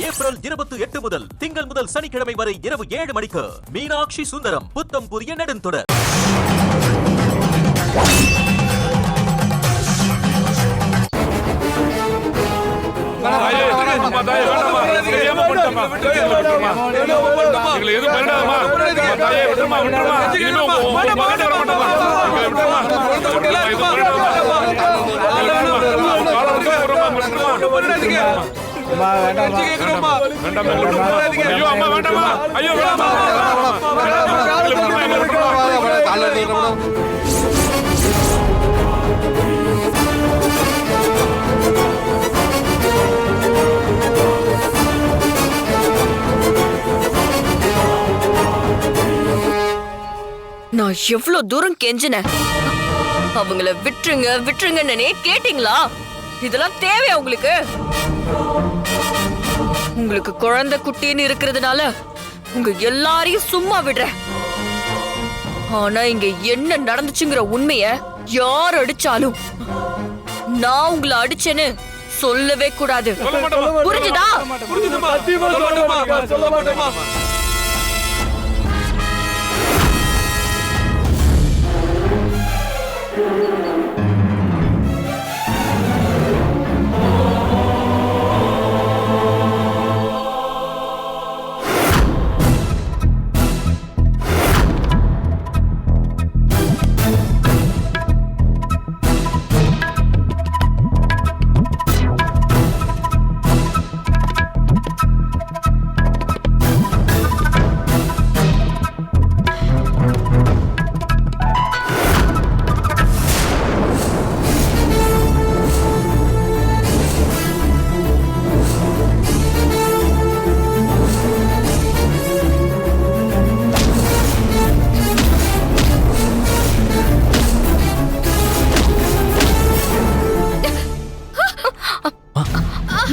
April 28 முதல் திங்கள் முதல் சனிக்கிழமை வரை இரவு 7 மணிக்கு மீனாட்சி சுந்தரம் புத்தம் புதிய நெடுந்தொடர். நான் எவ்வளவு தூரம் கெஞ்சினேன். அவங்கள விட்டுருங்க விட்டுருங்கன்னு கேட்டீங்களா? இதெல்லாம் தேவையா உங்களுக்கு? உங்களுக்கு குழந்தை குட்டின்னு இருக்கிறதுனால உங்க எல்லாரையும் சும்மா விடுறேன். ஆனா இங்க என்ன நடந்துச்சுங்கிற உண்மைய யார் அடிச்சாலும் நான் உங்களை அடிச்சேன்னு சொல்லவே கூடாது. புரிஞ்சுதா?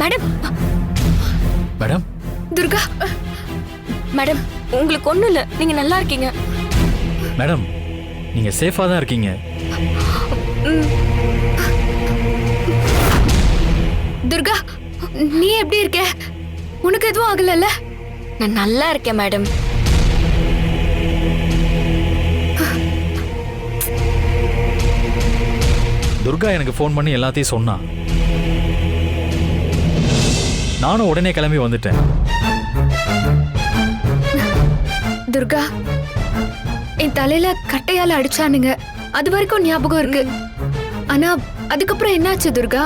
மேடம் மேடம் துர்கா மேடம், உங்களுக்கு ஒண்ணும் இல்ல, நீங்க நல்லா இருக்கீங்க. மேடம் நீங்க சேஃபா தான் இருக்கீங்க. துர்கா, நீ எப்படி இருக்க? உனக்கு எதுவும் ஆகலல்ல? நான் நல்லா இருக்கேன் மேடம். துர்கா எனக்கு ஃபோன் பண்ணி எல்லாத்தையும் சொன்னா. நானும் உடனே கிளம்பி வந்துட்டேன். துர்கா, என் தலையில கட்டையால அடிச்சானுங்க, அது வரைக்கும் ஞாபகம் இருக்கு. ஆனா அதுக்கப்புறம் என்னாச்சு துர்கா?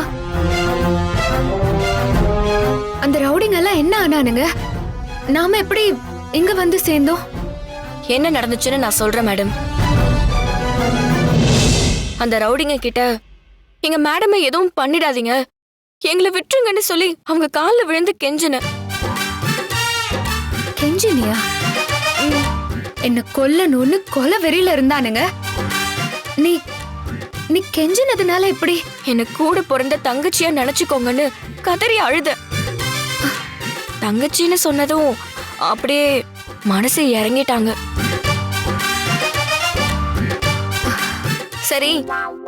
அந்த ரவுடிங்க எல்லாம் என்ன ஆனானுங்க? நாம எப்படி இங்க வந்து சேர்ந்தோம்? என்ன நடந்துச்சுன்னு நான் சொல்றேன் மேடம். அந்த ரவுடிங்க கிட்ட எங்க மேடமை எதுவும் பண்ணிடாதீங்க, எங்களை விட்டுருங்கன்னு சொல்லி அவங்க காலில் விழுந்து கெஞ்சின. கெஞ்சினியா? என்ன கொல்லணும்னு கொலை வெறியில இருந்தானுங்க. நீ நீ கெஞ்சினதுனால எப்படி? என்ன கூட பிறந்த தங்கச்சியா நினைச்சுக்கோங்கன்னு கதறி அழுத. தங்கச்சின்னு சொன்னதும் அப்படியே மனசு இறங்கிட்டாங்க. சரி,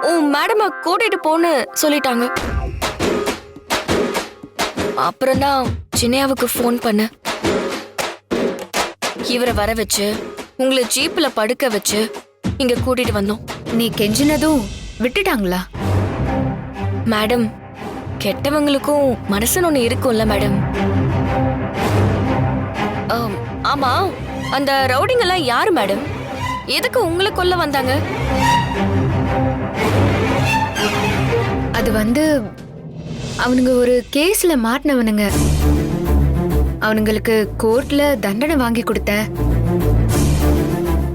உன் மேடம கூட்டிட்டு போன்னு சொல்லிட்டாங்க. அப்புறம் தான் சின்னையாவுக்கு ஃபோன் பண்ண. இவரை வர வச்சு உங்களை ஜீப்ல படுக்க வச்சு இங்க கூட்டிட்டு வந்தோம். நீ கெஞ்சினதும் விட்டுட்டாங்களா? மேடம், கெட்டவங்களுக்கும் மனசுன்னு ஒண்ணு இருக்கும்ல மேடம். ஆமா, அந்த ரவுடிங் எல்லாம் யாரு மேடம்? எதுக்கு உங்களை கொல்ல வந்தாங்க? அது வந்து அவனுங்க ஒரு கேஸ்ல மாட்டினவனுங்க. அவனுங்களுக்கு கோர்ட்ல தண்டனை வாங்கி கொடுத்தேன்.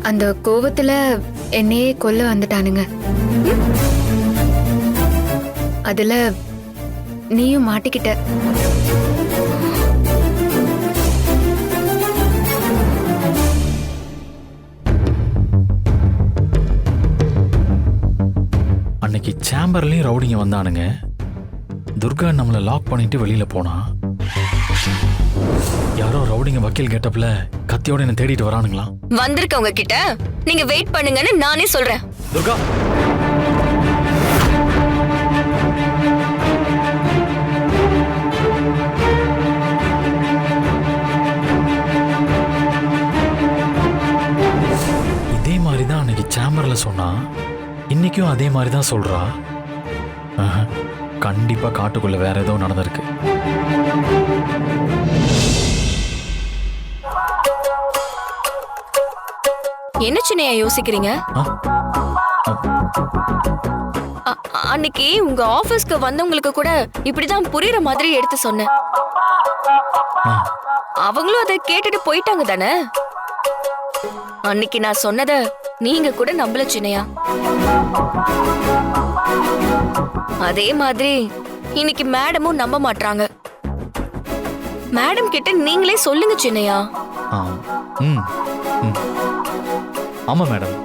அந்த கோவத்துல என்னையே கொல்ல வந்துட்டானுங்க. அதுல நீயும் மாட்டிக்கிட்ட. அன்னைக்கு சேம்பர்லயும் ரவுடிங்க வந்தானுங்க. துர்கா நம்மளை லாக் பண்ணிட்டு வெளியில போனா. யாரோ ரவுடிங்க வக்கீல் கெட்டப்ல கத்தியோட என்ன தேடிட்டு வரானுங்களாம். வந்திருக்கவங்க கிட்ட நீங்க வெயிட் பண்ணுங்கன்னு நானே சொல்றேன். துர்கா, இன்னைக்கும் அதே மாதிரி தான் சொல்றா. ஆஹா, கண்டிப்பா காட்டுக்குள்ள வேற ஏதோ நடந்திருக்கு. என்ன சின்னையா யோசிக்கிறீங்க? ஆ? அன்னைக்கு உங்க ஆபீஸ்க்கு வந்தவங்களுக்கு கூட இப்படிதான் புரியுற மாதிரி எடுத்து சொன்னேன். ஆ. அவங்களும் அதை கேட்டுட்டு போயிட்டாங்க தானே. அன்னைக்கு நான் சொன்னத நீங்க கூட நம்பல சின்னையா. அதே மாதிரி இன்னைக்கு மேடமும் நம்ப மாட்டாங்க. மேடம் கிட்ட நீங்களே சொல்லுங்க சின்னையா. ஆ. ம். ம். ஆமா மேடம்.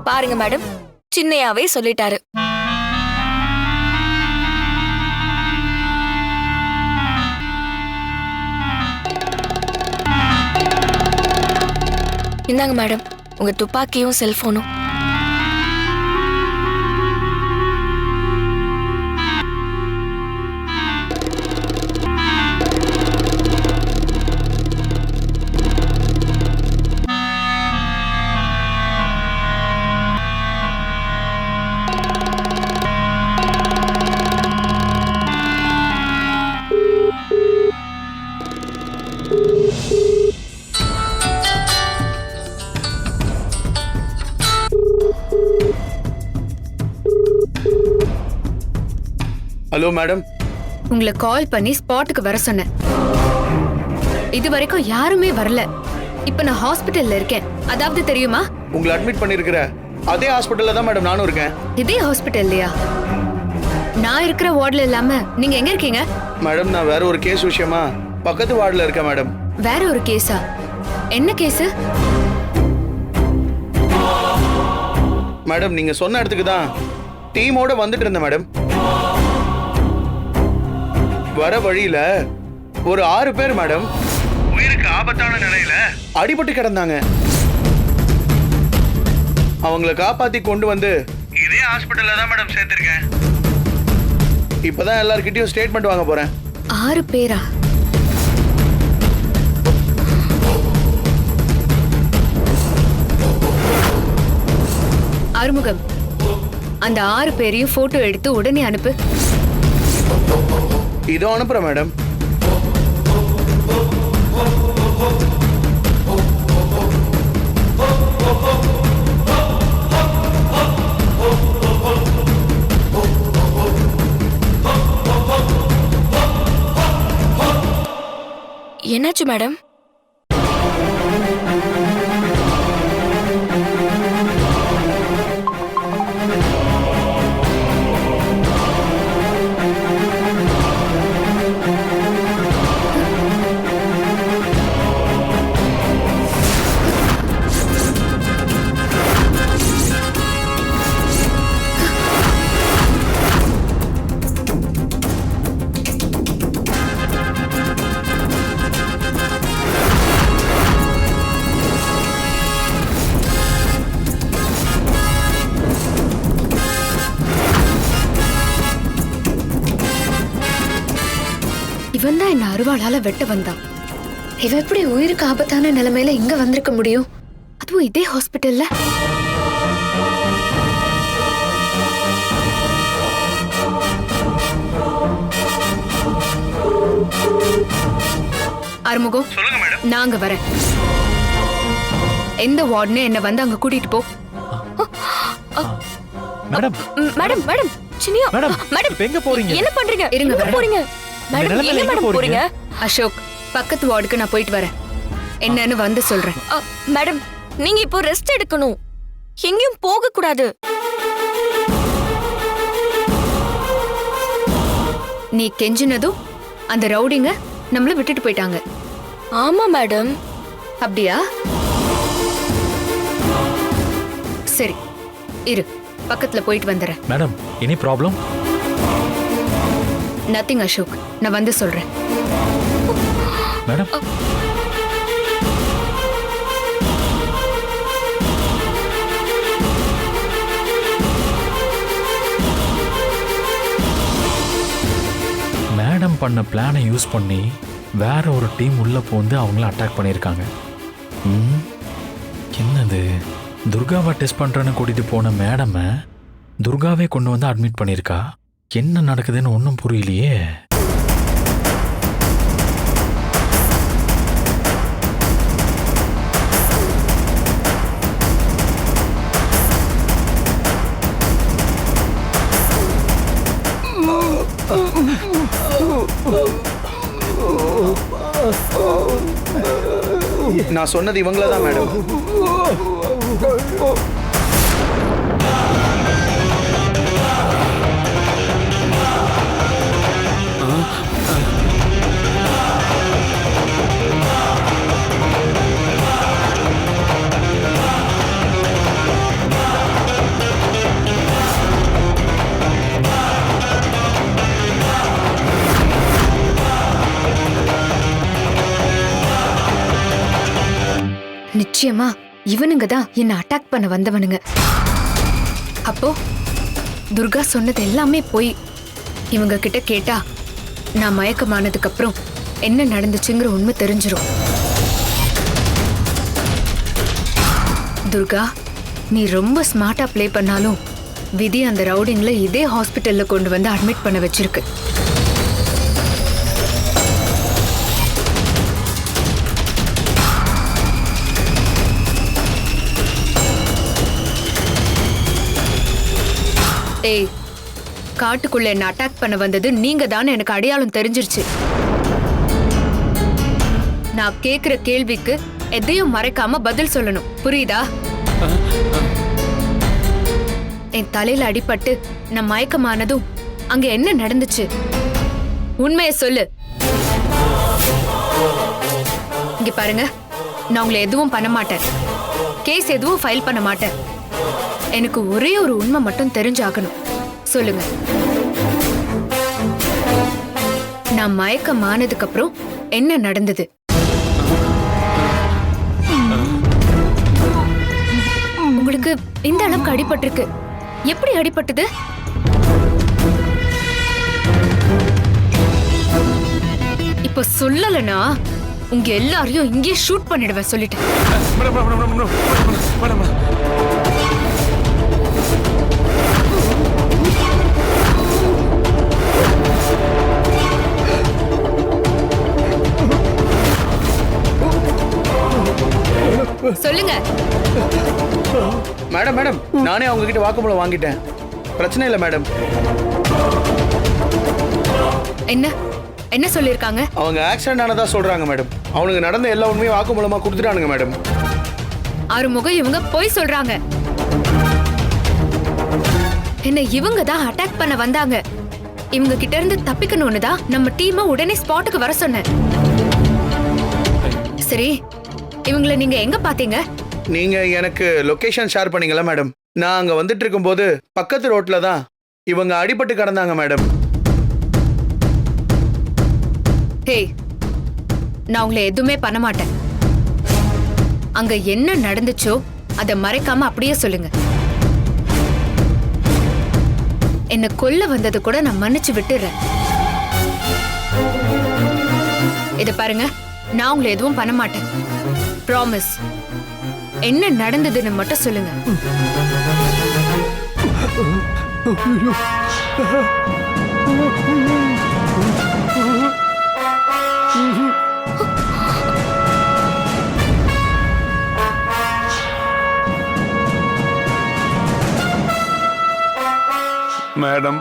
பாருங்க மேடம், சின்னையாவே சொல்லிட்டாரு. இந்தாங்க மேடம், உங்க துப்பாக்கியும் செல்போனும். Hello madam. உங்களை கால் பண்ணி ஸ்பாட்டுக்கு வர சொன்னேன். இது வரைக்கும் யாருமே வரல. இப்ப நான் ஹாஸ்பிட்டல்ல இருக்கேன். அதாவது தெரியுமா? உங்களை அட்மிட் பண்ணிருக்கிற அதே ஹாஸ்பிட்டல்ல தான் மேடம் நானும் இருக்கேன். இதே ஹாஸ்பிட்டல்லையா? நான் இருக்கிற வார்டுல இல்லாம நீங்க எங்க இருக்கீங்க? மேடம் நான் வேற ஒரு கேஸ் விஷயமா பக்கத்து வார்டுல இருக்கேன் மேடம். வேற ஒரு கேஸா? என்ன கேஸ்? மேடம் நீங்க சொன்ன இடத்துக்கு தான் டீமோட வந்துட்டு இருந்தேன் மேடம். வர வழியில ஒரு 6 பேர் மேடம் உயிருக்கு ஆபத்தான நிலையில அடிபட்டு கிடந்தாங்க. அவங்கள காப்பாத்தி கொண்டு வந்து இதே ஹாஸ்பிட்டல்ல தான் மேடம் சேர்த்திருக்கேன். இப்பதான் எல்லார்கிட்டயும் ஸ்டேட்மெண்ட் வாங்க போறேன். 6 பேரா? ஆறுமுகம், அந்த 6 பேரையும் போட்டோ எடுத்து உடனே அனுப்பு. இதோ அனுப்புறேன் மேடம். என்னாச்சு மேடம்? இவன் தான் என்ன அருவாளால வெட்ட வந்தான். இவ எப்படி உயிருக்கு ஆபத்தான நிலைமையில இங்க வந்திருக்க முடியும்? அதுவும் இதே ஹாஸ்பிட்டல்ல. ஆறுமுகம், சொல்லுங்க மேடம். நான் அங்க வரேன். எந்த வார்டுன்னு என்ன வந்து அங்க கூட்டிட்டு போ. Madam. Madam madam Chinnaiya. Madam, madam இப்ப எங்க போறீங்க? என்ன பண்றீங்க? இருங்க, எங்க வரேன். போறீங்க? மேடம் நிலைமையில எங்க எங்க மேடம் போறீங்க? போறீங்க? அசோக், பக்கத்து வார்டுக்கு நான் போயிட்டு வரேன். என்னன்னு வந்து சொல்றேன். மேடம் நீங்க இப்போ ரெஸ்ட் எடுக்கணும். எங்கேயும் போக கூடாது. நீ கெஞ்சினதும் அந்த ரவுடிங்க நம்மள விட்டுட்டு போயிட்டாங்க. ஆமா மேடம். அப்படியா? சரி இரு, பக்கத்துல போயிட்டு வந்துடுறேன். Madam, any problem? Nothing Ashok, நான் வந்து சொல்றேன். மேடம், மேடம் பண்ண பிளானை யூஸ் பண்ணி வேற ஒரு டீம் உள்ள போந்து அவங்கள அட்டாக் பண்ணியிருக்காங்க. என்னது துர்காவை டெஸ்ட் பண்றேன்னு கூட்டிட்டு போன மேடமை துர்காவே கொண்டு வந்து அட்மிட் பண்ணியிருக்கா. என்ன நடக்குதுன்னு ஒன்றும் புரியலையே. நான் சொன்னது இவங்கள தான் மேடம். நிச்சயமா இவனுங்க தான் என்ன அட்டாக் பண்ண வந்தவனுங்க. அப்போ துர்கா சொன்னது எல்லாமே போய் இவங்க கிட்ட கேட்டா நான் மயக்கமானதுக்கு அப்புறம் என்ன நடந்துச்சுங்கிற உண்மை தெரிஞ்சிரும். துர்கா, நீ ரொம்ப ஸ்மார்ட்டா ப்ளே பண்ணாலும் விதி அந்த ரவுடிங்ல இதே ஹாஸ்பிட்டல்ல கொண்டு வந்து அட்மிட் பண்ண வச்சிருக்கு. ஏய், காட்டுக்குள்ள என்ன அட்டாக் பண்ண வந்தது நீங்க தானே எனக்கு அடையாளம் தெரிஞ்சிருச்சு. நான் கேக்குற கேள்விக்கு எதையும் மறைக்காம பதில் சொல்லணும், புரியுதா? என் தலையில அடிபட்டு நான் மயக்கமானதும் அங்க என்ன நடந்துச்சு? உண்மையை சொல்லு. இங்க பாருங்க, நான் உங்களை எதுவும் பண்ண மாட்டேன், கேஸ் எதுவும் ஃபைல் பண்ண மாட்டேன். எனக்கு ஒரே ஒரு உண்மை மட்டும் தெரிஞ்சாகணும். சொல்லுங்க, நான் மயக்கமானதுக்கு அப்புறம் என்ன நடந்தது? உங்களுக்கு இந்த அளவுக்கு அடிபட்டிருக்கு, எப்படி அடிபட்டது? இப்ப சொல்லலனா உங்க எல்லாரையும் இங்கே ஷூட் பண்ணிடுவேன், சொல்லிட்டேன். சொல்லுங்க. மேடம் மேடம், நானே அவங்க கிட்ட வாக்குமூலம் வாங்கிட்டேன், பிரச்சனை இல்லை மேடம். என்ன என்ன சொல்லிருக்காங்க? அவங்க ஆக்சிடென்ட் ஆனதா சொல்றாங்க மேடம். அவனுக்கு நடந்த எல்லா உண்மையும் வாக்குமூலமா கொடுத்துட்டானுங்க மேடம். ஆறுமுகம், இவங்க போய் சொல்றாங்க. என்ன இவங்க தான் அட்டாக் பண்ண வந்தாங்க. இவங்க கிட்ட இருந்து தப்பிக்கணும்னு தான் நம்ம டீமை உடனே ஸ்பாட்டுக்கு வர சொன்னேன். சரி, இவங்கள நீங்க எங்க பாத்தீங்க? நீங்க எனக்கு லொகேஷன் ஷேர் பண்ணீங்களா மேடம்? நான் அங்க வந்துட்டு இருக்கும்போது பக்கத்து ரோட்ல தான் இவங்க அடிபட்டு கிடந்தாங்க மேடம். ஹே, நான் உங்களை எதுவுமே பண்ண மாட்டேன். அங்க என்ன நடந்துச்சோ அதை மறைக்காம அப்படியே சொல்லுங்க. என்ன கொல்ல வந்தது கூட நான் மன்னிச்சு விட்டுறேன். இத பாருங்க, நான் உங்களை எதுவும் பண்ண மாட்டேன், ப்ராமிஸ். என்ன நடந்ததுன்னு மட்டும் சொல்லுங்க. மேடம்,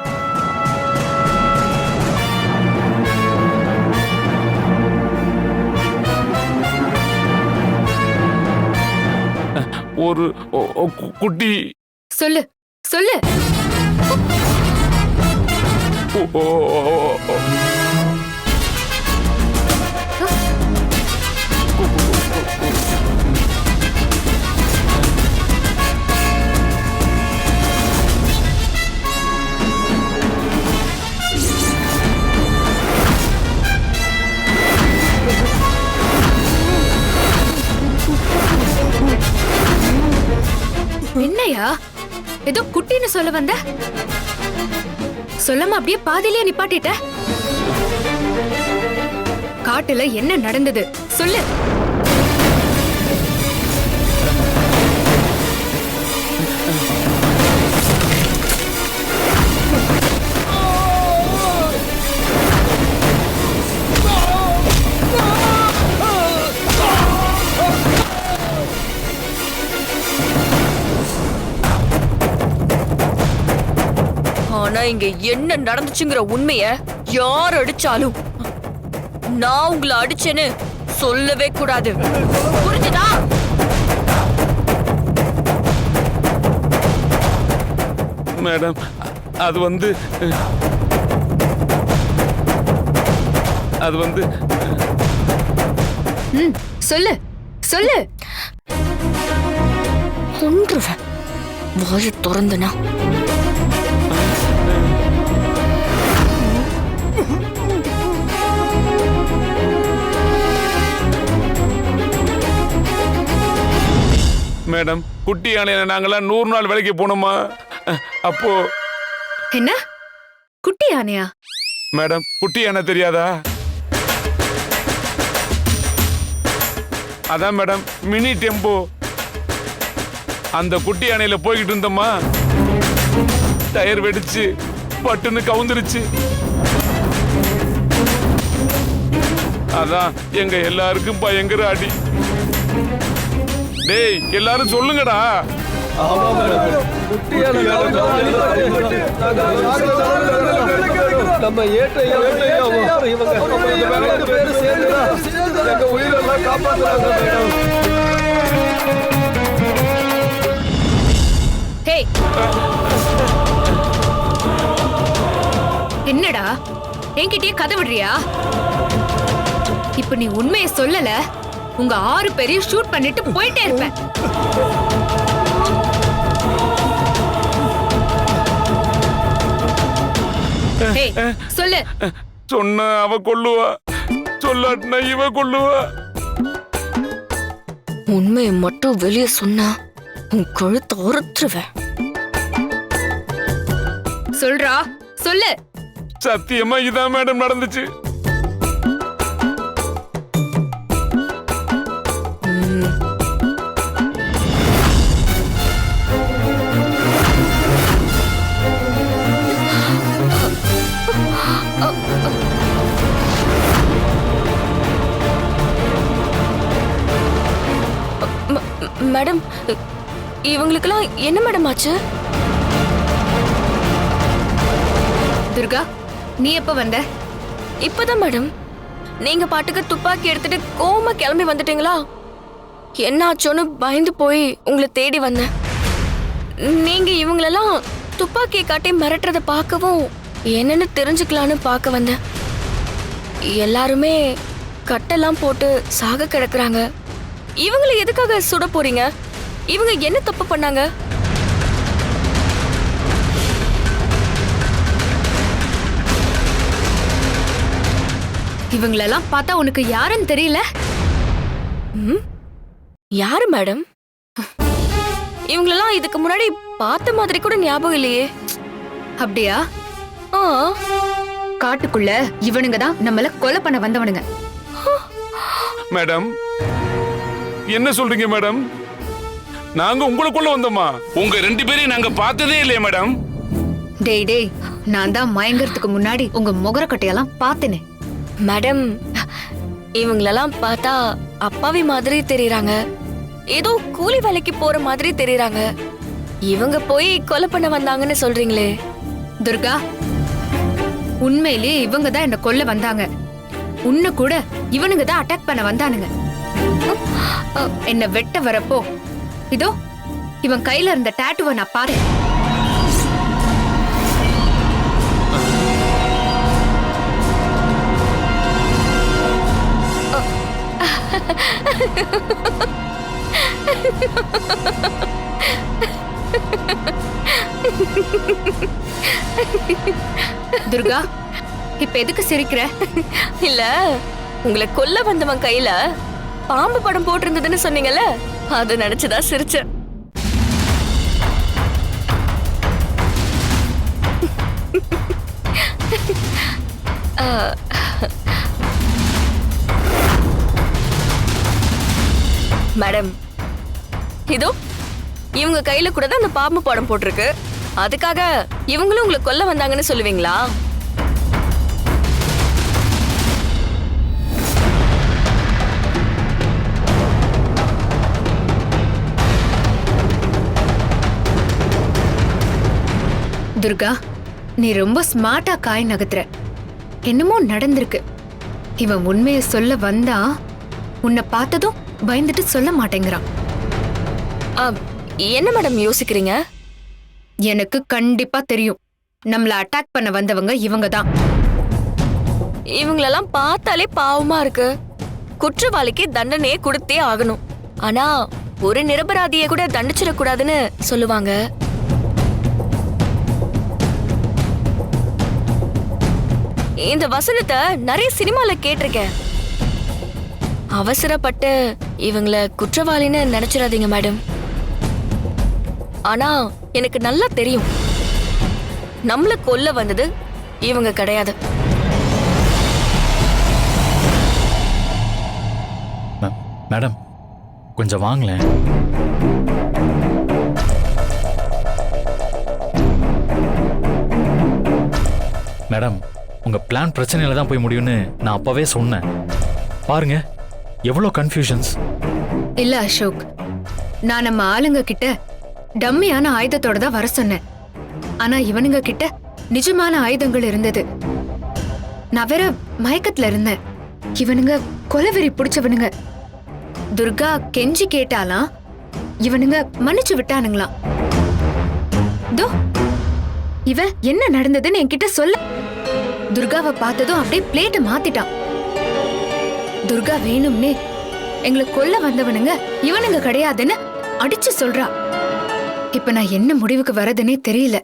ஒரு குட்டி. சொல்லு சொல்லு. என்னையா ஏதோ குட்டின்னு சொல்ல வந்த? சொல்லாம அப்படியே பாதியிலே நிப்பாட்டிட்ட. காட்டுல என்ன நடந்தது சொல்லு. இங்க என்ன நடந்துச்சுங்கிற உண்மைய யார் அடிச்சாலும் நான் உங்களை அடிச்சேன்னு சொல்லவே கூடாது. புரிஞ்சுதா? மேடம் அது வந்து சொல்லு சொல்லு. கொன்றுவேன் வாயை திறந்தனா. மேடம் குட்டி யானையில நாங்கெல்லாம் 100 நாள் வேலைக்கு போனோமா? அப்போ என்ன குட்டி யானையா? மேடம் குட்டி யானை தெரியாதா? அதான் மேடம் மினி டெம்போ. அந்த குட்டி யானையில போய்கிட்டு இருந்தோமா, டயர் வெடிச்சு பட்டுன்னு கவுந்துருச்சு. அதான் எங்க எல்லாருக்கும் பயங்கர அடி. டேய் எல்லாரும் சொல்லுங்கடா. நம்ம ஏற்ற உயிரெல்லாம் காப்பாற்றுறாங்க. என்னடா என்கிட்டயே கதை விடுறியா? இப்ப நீ உண்மையை சொல்லல, உங்க 6 பேரையும் ஷூட் பண்ணிட்டு போயிட்டே இருப்பேன். சொல்லு. சொன்ன அவ கொல்லுவா, சொல்லாட்டினா இவ கொல்லுவா. உண்மையை மட்டும் வெளியே சொன்னா உன் கழுத்தை அறுத்துருவேன். சொல்றா சொல்லு. சத்தியமா இதான் மேடம் நடந்துச்சு. மேடம் இவங்களுக்கெல்லாம் என்ன மேடம் ஆச்சு? துர்கா நீ எப்ப வந்த? இப்பதான் மேடம். நீங்க பாட்டுக்கு துப்பாக்கி எடுத்துட்டு கோமா கிளம்பி வந்துட்டீங்களா? என்ன ஆச்சோன்னு பயந்து போய் உங்களை தேடி வந்தேன். நீங்க இவங்களெல்லாம் துப்பாக்கியை காட்டி மிரட்டுறத பார்க்கவும் என்னன்னு தெரிஞ்சுக்கலான்னு பார்க்க வந்தேன். எல்லாருமே கட்டெல்லாம் போட்டு சாக கிடக்குறாங்க. இவங்களை எதுக்காக சுட போறீங்க? இவங்க என்ன தப்பு பண்ணாங்க? இவங்களெல்லாம் பார்த்தா உனக்கு யாருன்னு தெரியல? யாரு மேடம்? இவங்களெல்லாம் இதுக்கு முன்னாடி பார்த்த மாதிரி கூட ஞாபகம் இல்லையே. அப்படியா? ஆ, காட்டுக்குள்ள இவனுங்க தான் நம்மள கொலை பண்ண வந்தவனுங்க. மேடம் என்ன சொல்றீங்க மேடம்? நாங்க உங்களுக்குள்ள வந்தோமா? உங்க 2 பேரையும் நாங்க பார்த்ததே இல்லையா மேடம்? டேய் டேய், நான் தான் மயங்கறதுக்கு முன்னாடி உங்க முகரக்கட்டையெல்லாம் பார்த்தேனே. மேடம் இவங்களெல்லாம் பார்த்தா அப்பாவி மாதிரி தெரியறாங்க. ஏதோ கூலி வேலைக்கு போற மாதிரி தெரியறாங்க. இவங்க போய் கொலை பண்ண வந்தாங்கன்னு சொல்றீங்களே. துர்கா உண்மையிலேயே இவங்க தான் என்ன கொல்ல வந்தாங்க. உன்னை கூட இவனுங்க தான் அட்டாக் பண்ண வந்தானுங்க. என்ன வெட்ட வரப்போ இதோ இவன் கையில இருந்த டாட்டூவை நான் பாரு. துர்கா இப்ப எதுக்கு சிரிக்கிற? இல்ல, உங்களை கொல்ல வந்தவன் கையில பாம்பு படம் போட்டிருந்ததுன்னு சொன்னீங்கல்ல, அது நினைச்சுதான் சிரிச்சேன். மேடம் இதோ இவங்க கையில கூட தான் அந்த பாம்பு படம் போட்டிருக்கு. அதுக்காக இவங்களும் உங்களை கொல்ல வந்தாங்கன்னு சொல்லுவீங்களா? துர்கா நீ ரொம்ப ஸ்மார்ட்டா காய் நகர்த்துற. என்னமோ நடந்திருக்கு. இவன் உண்மையை சொல்ல வந்தா உன்னை பார்த்ததும் பயந்துட்டு சொல்ல மாட்டேங்கிறான். ஆ, என்ன மேடம் யோசிக்கிறீங்க? எனக்கு கண்டிப்பா தெரியும். நம்மள அட்டாக் பண்ண வந்தவங்க இவங்க தான். இவங்களெல்லாம் பார்த்தாலே பாவமா இருக்கு. குற்றவாளிக்கு தண்டனையே கொடுத்தே ஆகணும். ஆனா ஒரு நிரபராதியை கூட தண்டிச்சிடக்கூடாதுன்னு சொல்லுவாங்க. இந்த வசனத்தை நிறைய சினிமால கேட்டிருக்கேன். அவசரப்பட்டு இவங்கள குற்றவாளின்னு நினைச்சிடாதீங்க மேடம். ஆனா எனக்கு நல்லா தெரியும், நம்மள கொல்ல வந்தது இவங்க கிடையாது. மேடம் கொஞ்சம் வாங்களேன். மேடம் உங்க பிளான் பிரச்சனையில தான் போய் முடியும்னு நான் அப்பவே சொன்னேன். பாருங்க எவ்வளோ கன்ஃபியூஷன்ஸ். இல்ல அசோக், நான் நம்ம ஆளுங்க கிட்ட டம்மியான ஆயுதத்தோட தான் வர சொன்னேன். ஆனா இவனுங்க கிட்ட நிஜமான ஆயுதங்கள் இருந்தது. நான் வேற மயக்கத்துல இருந்தேன். இவனுங்க கொலவெறி பிடிச்சவனுங்க. துர்கா கெஞ்சி கேட்டாலாம், இவனுங்க மன்னிச்சு விட்டானுங்களாம். தோ இவன் என்ன நடந்ததுன்னு என்கிட்ட சொல்ல. துர்காவை பார்த்ததும் அப்படியே பிளேட்டை மாத்திட்டான். துர்கா வேணும்னே எங்களை கொல்ல வந்தவனுங்க இவனுங்க கிடையாதுன்னு அடிச்சு சொல்றா. இப்ப நான் என்ன முடிவுக்கு வரதுன்னே தெரியல.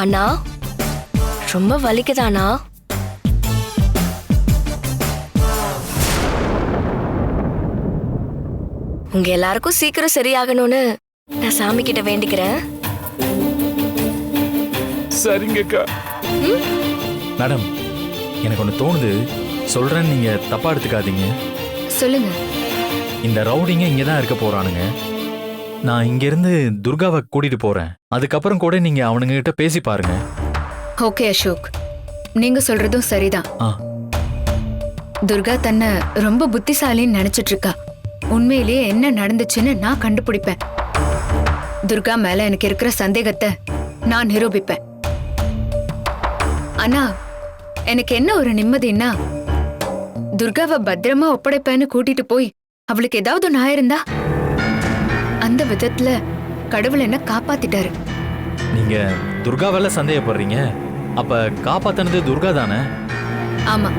அண்ணா ரொம்ப வலிக்குதாண்ணா? உங்க எல்லாருக்கும் சீக்கிரம் சரியாகணும்னு நான் சாமி கிட்ட வேண்டிக்கிறேன். சரிங்கக்கா. மேடம் எனக்கு ஒன்று தோணுது, சொல்றேன்னு நீங்க தப்பா எடுத்துக்காதீங்க. சொல்லுங்க. இந்த ரவுடிங்க இங்கே தான் இருக்க போறானுங்க. நான் இங்கிருந்து துர்காவை கூட்டிட்டு போறேன். அதுக்கப்புறம் கூட நீங்க அவனுங்க கிட்ட பேசி பாருங்க. ஓகே அசோக், நீங்க சொல்றதும் சரிதான். ஆ துர்கா தன்னை ரொம்ப புத்திசாலின்னு நினைச்சிட்டு இருக்கா. உண்மையிலேயே என்ன நடந்துச்சுன்னு நான் கண்டுபிடிப்பேன். துர்கா மேல எனக்கு இருக்கிற சந்தேகத்தை நான் நிரூபிப்பேன். ஆனா எனக்கு என்ன ஒரு நிம்மதினா, துர்காவை பத்திரமா ஒப்படைப்பேன்னு கூட்டிட்டு போய் அவளுக்கு ஏதாவது ஒன்று ஆயிருந்தா, அந்த விதத்துல கடவுள் என்ன காப்பாத்திட்டாரு. நீங்க துர்காவால சந்தேகப்படுறீங்க, அப்ப காப்பாத்தினது துர்கா தானே? ஆமா,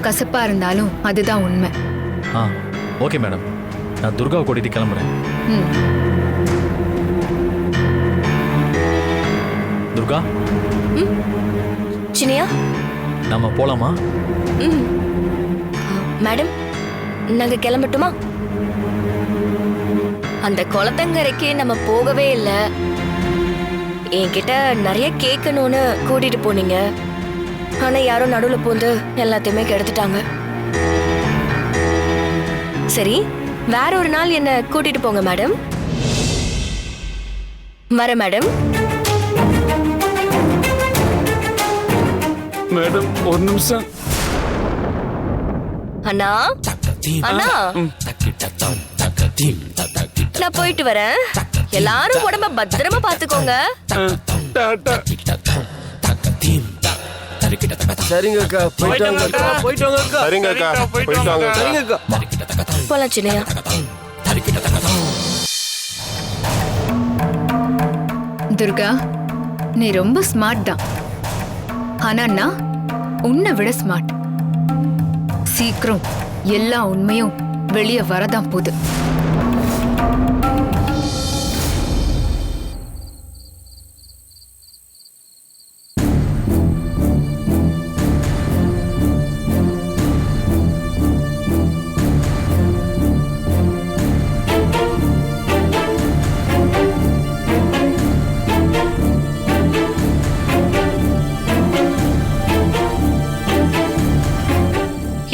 கசப்பா இருந்தாலும் அதுதான் உண்மை. ஆ ஓகே மேடம், நான் துர்காவை கூட்டிட்டு கிளம்புறேன். ம். துர்கா சினியா நம்ம போலாமா? மேடம் நாங்க கிளம்பட்டுமா? அந்த குளத்தங்கரைக்கு நம்ம போகவே இல்லை. என்கிட்ட நிறைய கேட்கணும்னு கூட்டிட்டு போனீங்க. ஆனா யாரோ நடுவில் பூந்து எல்லாத்தையுமே கெடுத்துட்டாங்க. சரி, வேற ஒரு நாள் என்ன கூட்டிட்டு போங்க மேடம். வர மேடம். மேடம் ஒரு நிமிஷம். அண்ணா அண்ணா, நான் போயிட்டு வரேன். எல்லாரும் உடம்ப பத்திரமா பாத்துக்கோங்க. டாடா. சரிங்கக்கா, போயிட்டு வாங்க. போயிட்டு வாங்கக்கா. சரிங்கக்கா, போயிட்டு வாங்க. சரிங்கக்கா. போலாம் சின்னையா. துர்கா, நீ ரொம்ப ஸ்மார்ட் தான். ஆனா நான் உன்னை விட ஸ்மார்ட். சீக்கிரம் எல்லா உண்மையும் வெளியே வரதான் போகுது.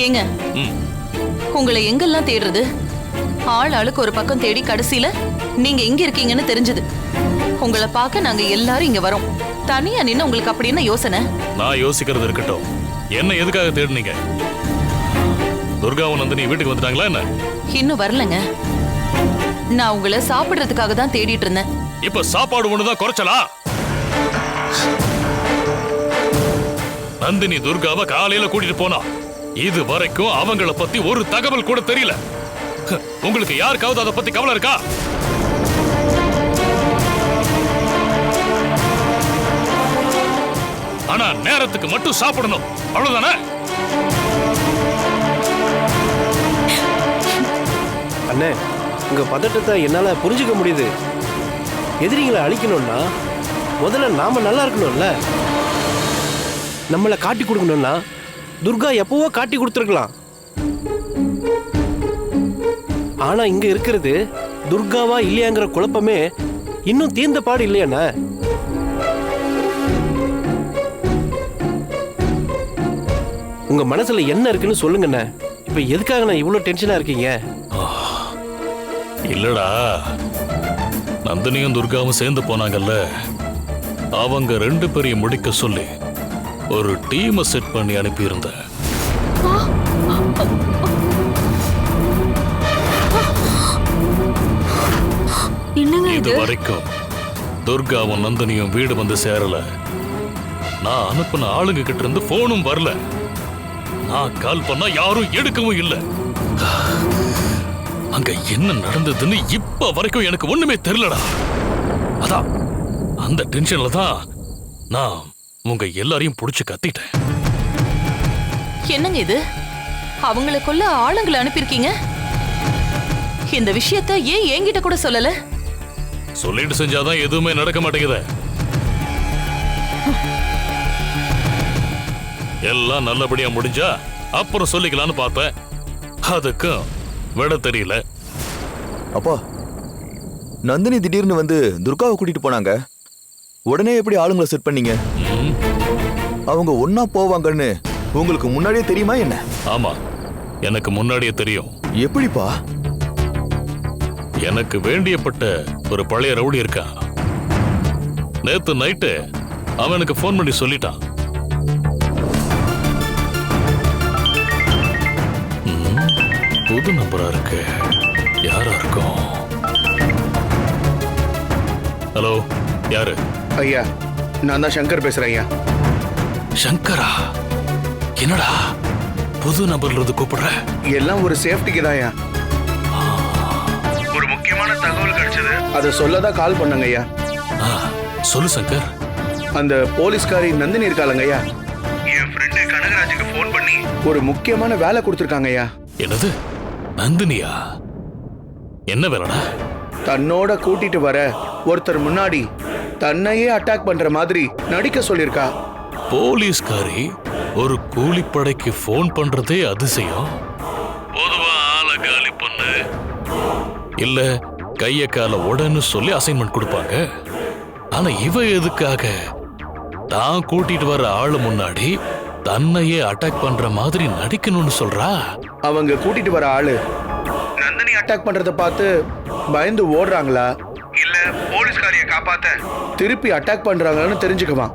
ஏங்க, உங்களை எங்கெல்லாம் தேடுறது? ஆளுக்கு ஒரு பக்கம் தேடி கடைசியில நீங்க எங்க இருக்கீங்கன்னு தெரிஞ்சது. உங்களை பார்க்க நாங்க எல்லாரும் இங்க வரோம். தனியா நின்னு உங்களுக்கு அப்படி என்ன யோசனை? நான் யோசிக்கிறது இருக்கட்டும். என்ன எதுக்காக தேடுனீங்க? துர்காவும் நந்தினி வீட்டுக்கு வந்துட்டாங்களா என்ன? இன்னும் வரலங்க. நான் உங்களை சாப்பிடுறதுக்காக தான் தேடிட்டு இருந்தேன். இப்ப சாப்பாடு ஒண்ணுதான் குறைச்சலா? நந்தினி துர்காவை காலையில கூட்டிட்டு போனா இது வரைக்கும் அவங்கள பத்தி ஒரு தகவல் கூட தெரியல. உங்களுக்கு யாருக்காவது அதை பத்தி கவலை இருக்கா? ஆனா நேரத்துக்கு மட்டும் சாப்பிடணும், அவ்வளவுதானே? அண்ணே, உங்க பதட்டத்தை என்னால புரிஞ்சுக்க முடியுது. எதிரிகளை அழிக்கணும்னா முதல்ல நாம நல்லா இருக்கணும்ல. நம்மளை காட்டி கொடுக்கணும்னா துர்கா எப்பவோ காட்டி கொடுத்துருக்கலாம். ஆனா இங்க இருக்கிறது துர்காவா இல்லையாங்கிற குழப்பமே இன்னும் தீர்ந்த பாடு இல்லையாண்ணா. உங்க மனசுல என்ன இருக்குன்னு சொல்லுங்கண்ணே. இப்ப எதுக்காக நான் இவ்வளவு டென்ஷனா இருக்கீங்க? இல்லடா, நந்தினியும் துர்காவும் சேர்ந்து போனாங்கல்ல, அவங்க 2 பேரையும் முடிக்க சொல்லி ஒரு டீமை செட் பண்ணி அனுப்பியிருந்தேன். இது வரைக்கும் துர்காவும் நந்தினியும் வீடு வந்து சேரல. நான் அனுப்பின ஆளுங்க கிட்ட இருந்து போனும் வரல. நான் கால் பண்ணா யாரும் எடுக்கவும் இல்லை. அங்க என்ன நடந்ததுன்னு இப்ப வரைக்கும் எனக்கு ஒண்ணுமே தெரியலடா. அதான் அந்த டென்ஷன்ல தான் நான் உங்க எல்லாரையும் புடிச்சு கத்திட்டேன். என்னங்க இது? அவங்கள கொல்ல ஆளுங்களை அனுப்பியிருக்கீங்க. இந்த விஷயத்த ஏன் என்கிட்ட கூட சொல்லல? சொல்லிட்டு செஞ்சாதான் எதுவுமே நடக்க மாட்டேங்குது. எல்லாம் நல்லபடியா முடிஞ்சா அப்புறம் சொல்லிக்கலான்னு பார்த்தேன். அதுக்கும் விட தெரியல. அப்பா, நந்தினி திடீர்னு வந்து துர்காவை கூட்டிட்டு போனாங்க. உடனே எப்படி ஆளுங்களை செட் பண்ணீங்க? அவங்க ஒன்னா போவாங்கன்னு உங்களுக்கு முன்னாடியே தெரியுமா என்ன? ஆமா, எனக்கு முன்னாடியே தெரியும். எப்படிப்பா? எனக்கு வேண்டியப்பட்ட ஒரு பழைய ரவுடி இருக்கான். நேத்து நைட்டு அவனுக்கு போன் பண்ணி சொல்லிட்டான். புது நம்பரா இருக்கு. யாரா இருக்கும்? ஹலோ, யாரு? ஐயா, நான் தான் சங்கர் பேசுறேன் ஐயா. சங்கரா? என்னடா புது நம்பர்ல இருந்து கூப்பிடுற? எல்லாம் ஒரு சேஃப்டிக்கு தான் ஐயா. ஒரு முக்கியமான தகவல் கிடைச்சது, அதை சொல்லதான் கால் பண்ணங்க ஐயா. சொல்லு சங்கர். அந்த போலீஸ்காரி நந்தினி இருக்காளங்க ஐயா, என் ஃப்ரெண்டு கனகராஜுக்கு போன் பண்ணி ஒரு முக்கியமான வேலை கொடுத்துருக்காங்க ஐயா. என்னது? நந்தினியா? என்ன வேலைடா? தன்னோட கூட்டிட்டு வர ஒருத்தர் முன்னாடி தன்னையே அட்டாக் பண்ற மாதிரி நடிக்க சொல்லிருக்கா. போலீஸ்காரி ஒரு கூலிப்படைக்கு போன் பண்றதே அதிசயம். பொதுவா ஆள காலி பண்ணு இல்ல கைய கால உடனே சொல்லி அசைன்மெண்ட் கொடுப்பாங்க. ஆனா இவ எதுக்காக தான் கூட்டிட்டு வர ஆளு முன்னாடி தன்னையே அட்டாக் பண்ற மாதிரி நடிக்கணும்னு சொல்றா? அவங்க கூட்டிட்டு வர ஆளு நந்தினி அட்டாக் பண்றத பார்த்து பயந்து ஓடுறாங்களா இல்ல போலீஸ்காரிய காப்பாத்த திருப்பி அட்டாக் பண்றாங்கன்னு தெரிஞ்சுக்குவான்.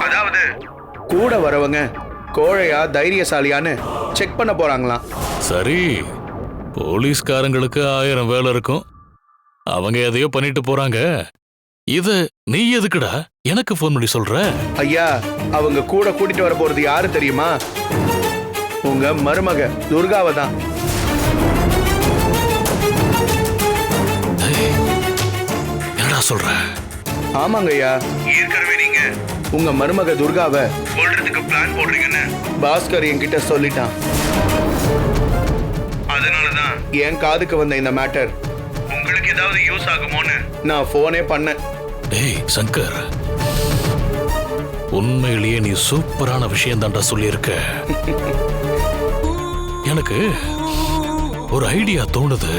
அதாவது கூட வரவங்க கோழையா தைரியசாலியான்னு செக் பண்ண போறாங்களாம். சரி, போலீஸ்காரங்களுக்கு 1000 வேலை இருக்கும். அவங்க எதையோ பண்ணிட்டு போறாங்க. இத நீ எதுக்குடா எனக்கு போன் பண்ணி சொல்ற? ஐயா, அவங்க கூட கூட்டிட்டு வர போறது யாரு தெரியுமா? உங்க மருமக துர்காவை தான். என்னடா சொல்ற? ஆமாங்க ஐயா, ஏற்கனவே நீங்க உங்க மருமக துர்காவை கொல்றதுக்கு பிளான் போடுறீங்கன்னு பாஸ்கர் என்கிட்ட சொல்லிட்டான். அதனாலதான் என் காதுக்கு வந்த இந்த மேட்டர் உங்களுக்கு ஏதாவது யூஸ் ஆகுமோன்னு நான் போனே பண்ணேன். டேய் சங்கர், உண்மையிலேயே நீ சூப்பரான விஷயம் தான்டா சொல்லியிருக்க. எனக்கு ஒரு ஐடியா தோணுது.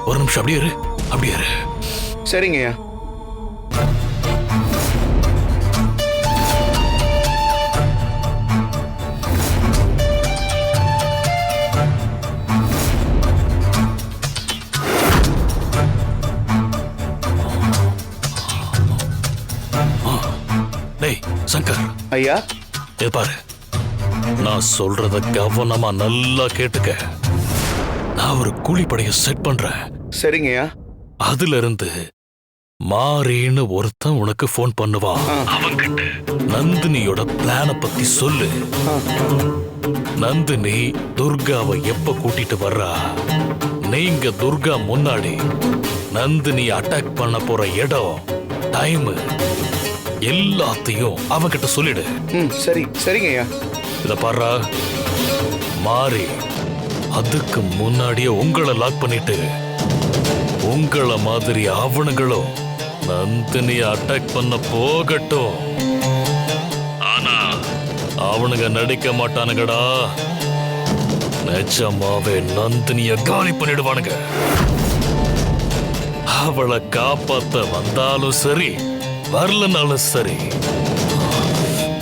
ஒரு நிமிஷம் அப்படியே இரு, அப்படியே இரு. சரிங்கய்யா. சங்கர், ஐயா. இது பாரு, நான் சொல்றத கவனமா நல்லா கேட்டுக்க. நான் ஒரு கூலிப்படைய செட் பண்றேன். சரிங்கய்யா. அதுல இருந்து மாறின்னு ஒருத்தன் உனக்கு போன் பண்ணுவான். அவன்கிட்ட நந்தினியோட பிளான பத்தி சொல்லு. நந்தினி துர்காவை எப்ப கூட்டிட்டு வர்றா, நீங்க துர்கா முன்னாடி நந்தினி அட்டாக் பண்ண போற இடம், டைம் எல்லாத்தையும் அவன்கிட்ட சொல்லிடு. சரி சரிங்கய்யா. இத பாரு, மாறி அதுக்கு முன்னாடியே உங்களை லாக் பண்ணிட்டு உங்கள மாதிரி அவனுங்களும் நந்தினி அட்டாக் பண்ண போகட்டும். ஆனா அவனுங்க நடிக்க மாட்டானுங்கடா. நிஜமாவே நந்தினிய காலி பண்ணிடுவானுங்க. அவளை காப்பாத்த வந்தாலும் சரி, வரலனாலும் சரி,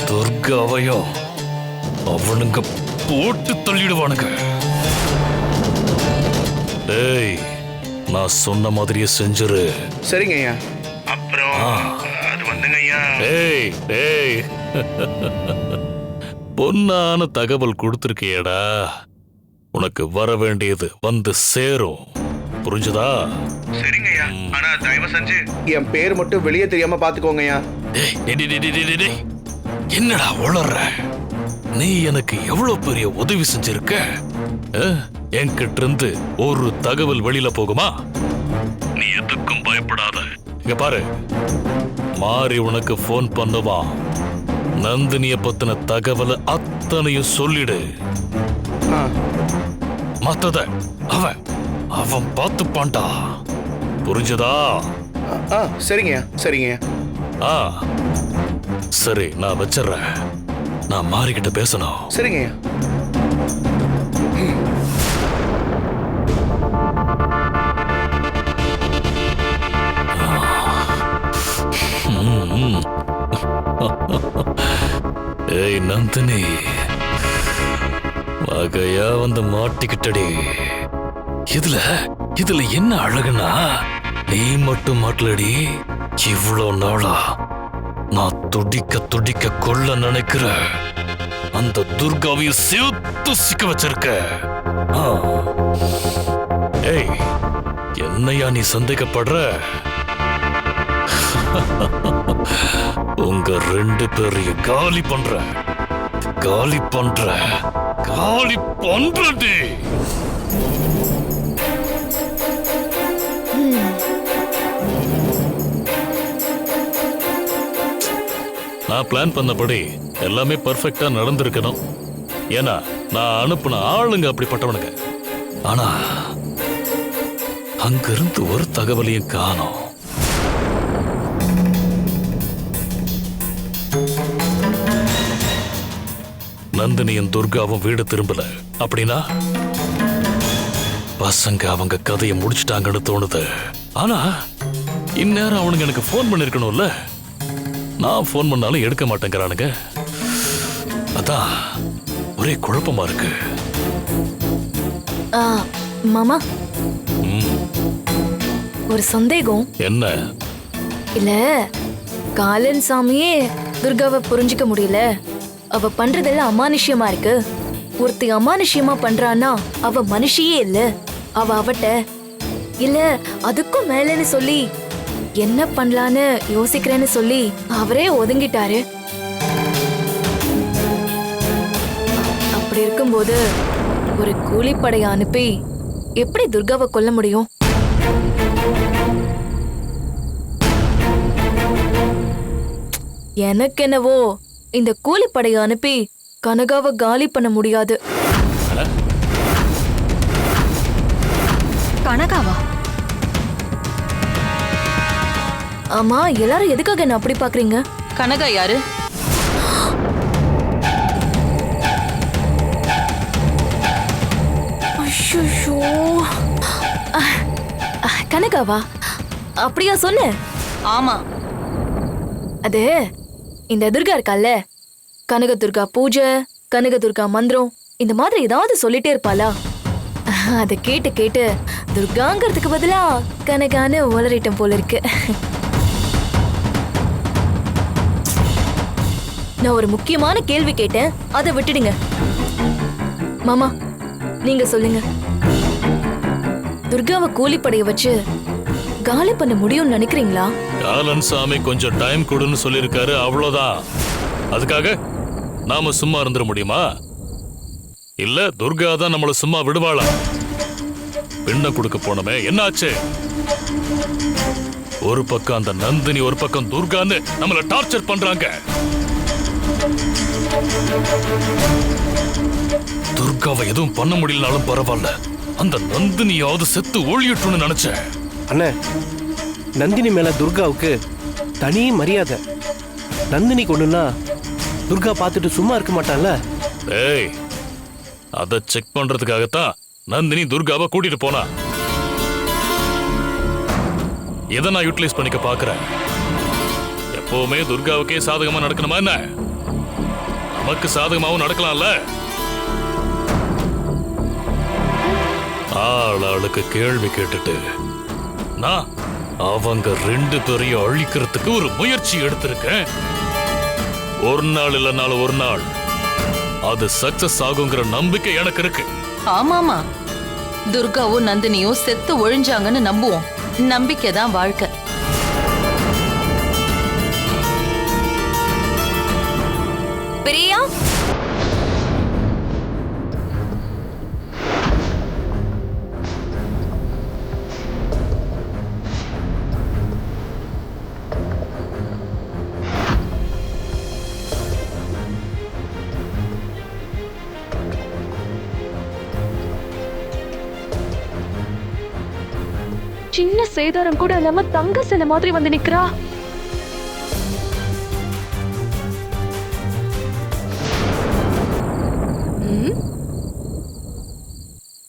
துர்காவையும் அவனுங்க போட்டு தள்ளிடுவானுங்க. டேய், நான் சொன்ன மாதிரியே செஞ்சிரு. சரிங்க ஐயா. அப்புறம் அது வந்துங்க ஐயா. டேய் டேய், பொன்னான தகவல் கொடுத்திருக்கியேடா. உனக்கு வர வேண்டியது வந்து சேரும். புரிஞ்சுதா? சரிங்க ஐயா. ஆனா தயவு செஞ்சு என் பேர் மட்டும் வெளியே தெரியாம பாத்துக்கோங்க ஐயா. என்னடா உளற? நீ எனக்கு எவ்வளவு பெரிய உதவி செஞ்சிருக்க. என்கிட்ட இருந்து ஒரு தகவல் வெளியில போகுமா? நீ எதுக்கும் பயப்படாத. இங்க பாரு, மாறி உனக்கு போன் பண்ணுவான். நந்தினிய பத்தின தகவலை அத்தனையும் சொல்லிடு. மத்தத அவன் அவன் பார்த்துப்பான்டா. புரிஞ்சதா? சரிங்க சரிங்க. சரி, நான் வச்சிடுறேன். நான் மாறிக்கிட்ட பேசணும். சரிங்க. ஏய் நந்தினி, வகையா வந்து மாட்டிக்கிட்டடி. இதுல இதுல என்ன அழகுனா, நீ மட்டும் மாட்டலடி. இவ்வளோ நாளா நான் துடிக்க துடிக்க கொல்ல நினைக்கிற அந்த துர்காவையும் சேர்த்து சிக்க வச்சிருக்க. ஏய், என்னையா நீ சந்தேகப்படுற? உங்க ரெண்டு பேரையும் காலி பண்ற காலி பண்ற காலி பண்றடி. நான் பிளான் பண்ணபடி எல்லாமே பர்ஃபெக்டா நடந்திருக்கணும். ஏன்னா நான் அனுப்புன ஆளுங்க அப்படிப்பட்டவனுங்க. ஆனா அங்கிருந்து ஒரு தகவலையும் காணோம். நந்தினியும் துர்காவும் வீடு திரும்பல. அப்படின்னா பசங்க அவங்க கதையை முடிச்சிட்டாங்கன்னு தோணுது. ஆனா இந்நேரம் அவனுங்க எனக்கு போன் பண்ணிருக்கணும்ல. நான் போன் பண்ணாலும் எடுக்க மாட்டேங்கிறானுங்க. அதான் ஒரே குழப்பமா இருக்கு. மாமா, ஒரு சந்தேகம். என்ன? இல்ல, காலன் சாமியே துர்காவை புரிஞ்சுக்க முடியல. அவ பண்றதெல்லாம் அமானுஷ்யமா இருக்கு. ஒருத்தி அமானுஷ்யமா பண்றான்னா அவ மனுஷியே இல்ல. அவட்ட இல்ல அதுக்கும் மேலன்னு சொல்லி என்ன பண்ணலான்னு யோசிக்கிறேன்னு சொல்லி அவரே ஒதுங்கிட்டாரு. அப்படி இருக்கும்போது ஒரு கூலிப்படைய அனுப்பி எப்படி துர்காவை கொல்ல முடியும்? எனக்கு என்னவோ இந்த கூலிப்படைய அனுப்பி கனகாவை காலி பண்ண முடியாது. கனகாவா? ஆமா, எல்லாரும் எதுக்காக என்ன அப்படி பாக்குறீங்க? கனகா யாரு? ஐயோ, கனகாவா? அப்படியா சொன்ன? ஆமா, அது இந்த துர்கா இருக்கால, கனக துர்கா பூஜை, கனக துர்கா மந்திரம், இந்த மாதிரி ஏதாவது சொல்லிட்டே இருப்பாளா? அதை கேட்டு கேட்டு துர்காங்கிறதுக்கு பதிலா கனகான்னு உளறிட்டம் போல இருக்கு. நான் ஒரு முக்கியமான கேள்வி கேட்டேன், அதை விட்டுடுங்க. மாமா, நீங்க சொல்லுங்க. துர்காவை கூலிப்படைய வச்சு காலி பண்ண முடியும்னு நினைக்கிறீங்களா? காலன் சாமி கொஞ்சம் டைம் கொடுன்னு சொல்லியிருக்காரு, அவ்வளவுதான். அதுக்காக நாம சும்மா இருந்துட முடியுமா? இல்ல துர்கா தான் நம்மள சும்மா விடுவாளா? பெண்ணை கொடுக்க போனமே என்னாச்சு? ஒரு பக்கம் அந்த நந்தினி, ஒரு பக்கம் துர்கான்னு நம்மள டார்ச்சர் பண்றாங்க. துர்காவை எதுவும் பண்ண முடியலனாலும் பரவாயில்ல, அந்த நந்தினியாவது செத்து ஒழியட்டும்னு நினைச்சேன். அண்ணே, நந்தினி மேல துர்காவுக்கு தனி மரியாதை. நந்தினி கொண்டுனா துர்கா பார்த்துட்டு சும்மா இருக்க மாட்டான்ல. ஏய், அதை செக் பண்றதுக்காகத்தான் நந்தினி துர்காவை கூட்டிட்டு போனா. எதை நான் யூட்டிலைஸ் பண்ணிக்க பாக்குறேன்? எப்பவுமே துர்காவுக்கே சாதகமா நடக்கணுமா என்ன? நமக்கு சாதகமாவும் நடக்கலாம்ல. ஆளுக்கு கேள்வி கேட்டுட்டு நான் அவங்க 2 பேரையும் அழிக்கிறதுக்கு ஒரு முயற்சி எடுத்திருக்கேன். ஒரு நாள் இல்லைனாலும் ஒரு நாள் அது சக்சஸ் ஆகுங்கிற நம்பிக்கை எனக்கு இருக்கு. ஆமாமா, துர்காவும் நந்தினியும் செத்து ஒழிஞ்சாங்கன்னு நம்புவோம். நம்பிக்கை தான் வாழ்க்கை. பிரியா, சின்ன சேதாரம் கூட இல்லாம தங்க சிலை மாதிரி வந்து நிக்கிறா.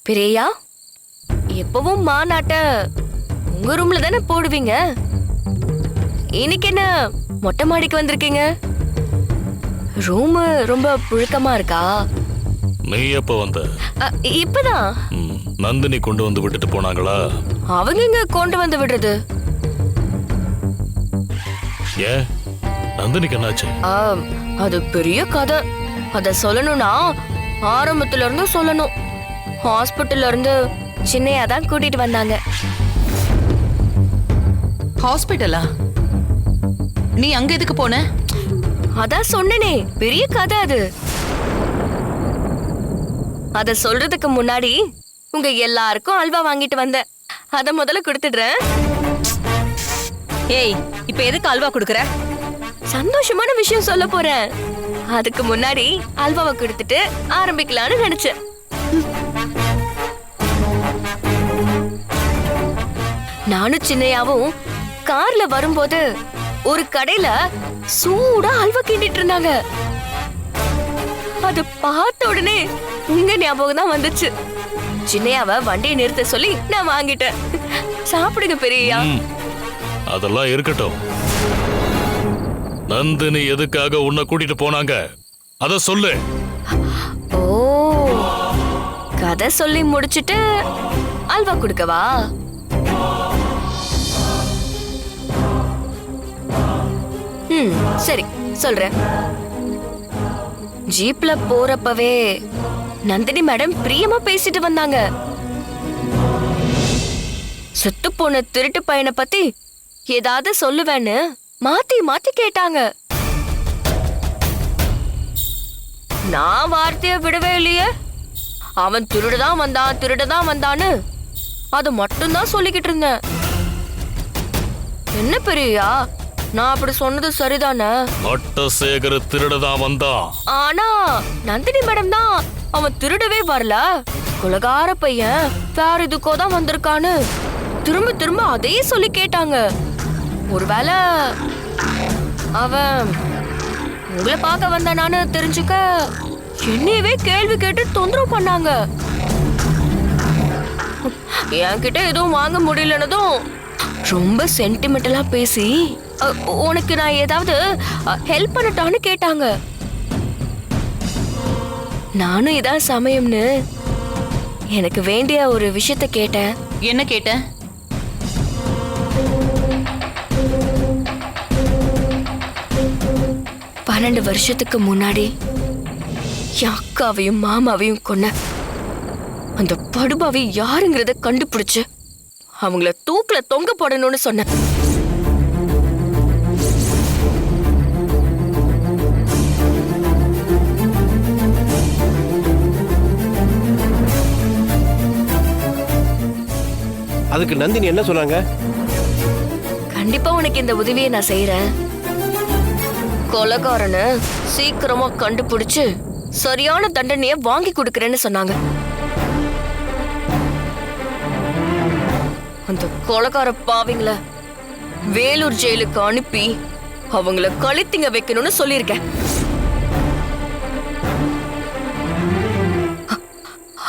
பிரியா, எப்பவும் மாநாட்ட உங்க ரூம்ல தானே போடுவீங்க. இன்னைக்கு என்ன மொட்டை மாடிக்கு வந்திருக்கீங்க? ரூம் ரொம்ப புழுக்கமா இருக்கா? நீ எப்ப வந்த? இப்பதான். நந்தினி கொண்டு வந்து விட்டுட்டு போனாங்களா? அவங்க இங்க கொண்டு வந்து விடுறது. ஏன் நந்தினிக்கு என்னாச்சு? அது பெரிய கதை. அத சொல்லணும்னா ஆரம்பத்துல இருந்து சொல்லணும். ஹாஸ்பிட்டல்ல இருந்து சின்னையா தான் கூட்டிட்டு வந்தாங்க. ஹாஸ்பிட்டலா? நீ அங்க எதுக்கு போன? அதான் சொன்னனே, பெரிய கதை அது. அத சொல்றதுக்கு முன்னாடி உங்க எல்லாருக்கும் அல்வா வாங்கிட்டு வந்தேன். அத முதல்ல கொடுத்துடுறேன். ஏய், இப்ப எதுக்கு அல்வா குடுக்குற? சந்தோஷமான விஷயம் சொல்ல போறேன். அதுக்கு முன்னாடி அல்வாவை கொடுத்துட்டு ஆரம்பிக்கலாம்னு நினைச்சேன். நானும் சின்னையாவும் கார்ல வரும்போது ஒரு கடையில சூடா அல்வா கிண்டிட்டு இருந்தாங்க. அது பார்த்த உடனே உங்க ஞாபகம் தான் வந்துச்சு. சின்னையாவ வண்டியை நிறுத்த சொல்லி நான் வாங்கிட்டேன். சாப்பிடுங்க பெரியா. அதெல்லாம் இருக்கட்டும். நந்தினி எதுக்காக உன்னை கூட்டிட்டு போனாங்க அத சொல்லு. ஓ, கதை சொல்லி முடிச்சிட்டு அல்வா கொடுக்கவா? சரி, சொல்றேன். ஜீப்ல போறப்பவே நந்தினி மேடம் பிரியமா பேசிட்டு வந்தாங்க. சுத்து போன திருட்டு பையனை பத்தி ஏதாவது சொல்லுவேன்னு மாத்தி மாத்தி கேட்டாங்க. நான் வார்த்தைய விடவே இல்லையே. அவன் திருடதான் வந்தான்னு அது மட்டும்தான் சொல்லிக்கிட்டு இருந்தேன். என்ன பெரியா, நான் அப்படி சொன்னது சரிதானே? மட்டசேகர திருடதான் வந்தான். ஆனா நந்தினி மேடம் தான் அவன் திருடவே வரல, குலகார பையன் வேற இதுக்கோ தான் வந்திருக்கான்னு திரும்ப திரும்ப அதே சொல்லி கேட்டாங்க. ஒருவேளை அவன் உங்களை பார்க்க வந்தானான்னு தெரிஞ்சுக்க என்னையவே கேள்வி கேட்டு தொந்தரவு பண்ணாங்க. என்கிட்ட எதுவும் வாங்க முடியலன்னதும் ரொம்ப சென்டிமெண்டலா பேசி உனக்கு நான் ஏதாவது ஹெல்ப் பண்ணட்டான்னு கேட்டாங்க. நானும் இதான் சமயம்னு எனக்கு வேண்டிய ஒரு விஷயத்த கேட்டேன். என்ன கேட்ட? 12 வருஷத்துக்கு முன்னாடி என் அக்காவையும் மாமாவையும் கொன்ன அந்த படுபாவி யாருங்கிறத கண்டுபிடிச்சு அவங்கள தூக்குல தொங்க போடணும்னு சொன்னேன். அதுக்கு நந்தினி என்ன சொன்னாங்க? கண்டிப்பா உனக்கு இந்த உதவியை நான் செய்யறேன். கொலைகாரனை சீக்கிரமா கண்டுபிடிச்சு சரியான தண்டனைய வாங்கி கொடுக்கறேன்னு சொன்னாங்க. அந்த கொலைகார பாவிங்கள வேலூர் ஜெயிலுக்கு அனுப்பி அவங்கள கழுத்திங்க வைக்கணும்னு சொல்லியிருக்கேன்.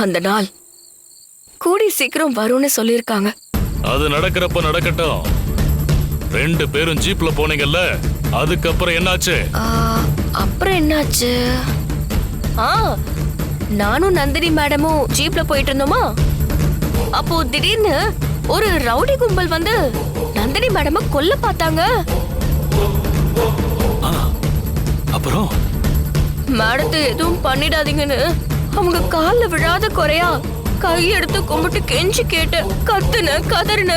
அந்த நாள் கூடி சீக்கிரம் வரும்னு சொல்லியிருக்காங்க. அது நடக்கிறப்ப நடக்கட்டும். 2 பேரும் ஜீப்ல போனீங்கல்ல, அதுக்கப்புறம் என்னாச்சு? அப்புறம் என்னாச்சு? நானும் நந்தினி மேடமும் ஜீப்ல போயிட்டு இருந்தோமா, அப்போ திடீர்னு ஒரு ரவுடி கும்பல் வந்து நந்தினி மேடம கொல்ல பார்த்தாங்க. அப்புறம் மேடத்தை எதுவும் பண்ணிடாதீங்கன்னு அவங்க கால்ல விழாத குறையா கையெடுத்து கும்பிட்டு கெஞ்சி கேட்டு கத்துன கதறின.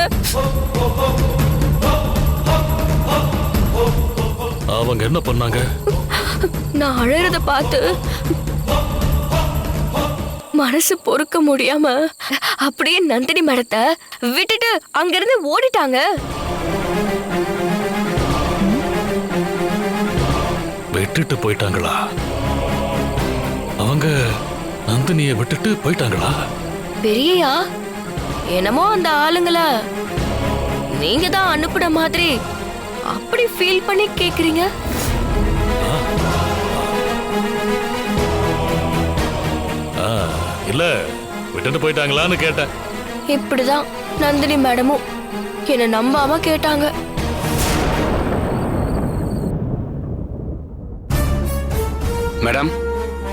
அவங்க என்ன பண்ணாங்க? நான் அழறத பார்த்து மனசு பொறுக்க முடியாம அப்படியே நந்தினி மேடத்தை விட்டுட்டு அங்கிருந்து ஓடிட்டாங்க. விட்டுட்டு போயிட்டாங்களா? அவங்க நந்தினிய விட்டுட்டு போயிட்டாங்களா? பெரியயா, என்னமோ அந்த ஆளுங்கள நீங்க தான் அனுப்புன மாதிரி அப்படி ஃபீல் பண்ணி கேக்குறீங்க. இல்ல, விட்டுட்டு போயிட்டாங்களான்னு கேட்டேன். இப்படிதான் நந்தினி மேடமும் என்ன நம்பாம கேட்டாங்க. மேடம்,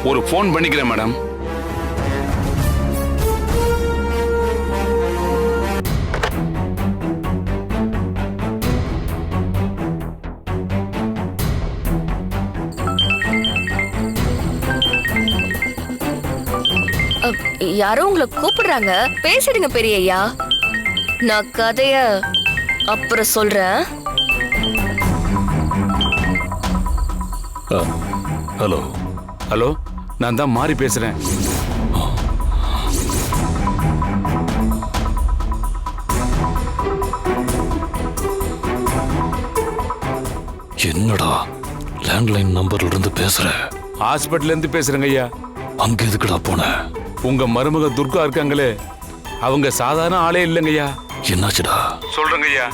ஒரு போன் பண்ணிக்கிறேன் மேடம். யாரோ உங்களை கூப்பிடுறாங்க, பேசிடுங்க பெரியய்யா. நான் கதைய அப்புறம் சொல்றேன். ஹலோ ஹலோ, நான் தான் மாறி பேசுறேன். என்னடா லேண்ட்லைன் நம்பர்ல இருந்து பேசுற? ஹாஸ்பிட்டல்ல இருந்து பேசுறேங்க ஐயா. அங்க எதுக்குடா போன? உங்க மருமக துர்கா இருக்காங்களே, அவங்க சாதாரண ஆளே இல்லைங்கய்யா. என்னாச்சுடா? சொல்றேங்க ஐயா.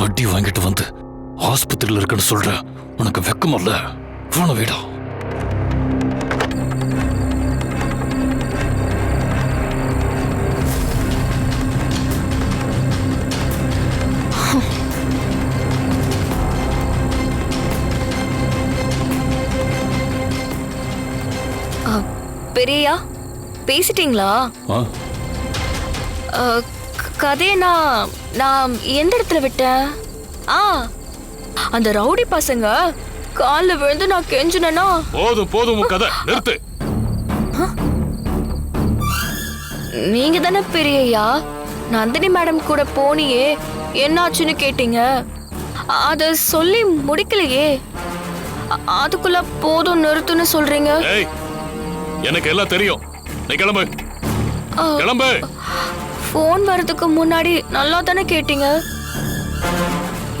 அடி வாங்கிட்டு வந்து ஆஸ்பத்திரியில் இருக்குன்னு சொல்ற, உனக்கு வெக்கமல்ல? போன வீடா? பெரியயா, பேசிட்டீங்களா? கதையை நான் எந்த இடத்துல விட்டேன்? அந்த ரவுடி பசங்க கால்ல விழுந்து நான் கெஞ்சினா. போதும் போதும், கதை நிறுத்து. நீங்க தானே பெரியய்யா நந்தினி மேடம் கூட போனியே, என்னாச்சுன்னு கேட்டீங்க. அத சொல்லி முடிக்கலையே, அதுக்குள்ள போதும் நிறுத்துன்னு சொல்றீங்க. எனக்கு எல்லாம் தெரியும், நீ கிளம்பு கிளம்பு. போன் வரதுக்கு முன்னாடி நல்லா தானே கேட்டீங்க.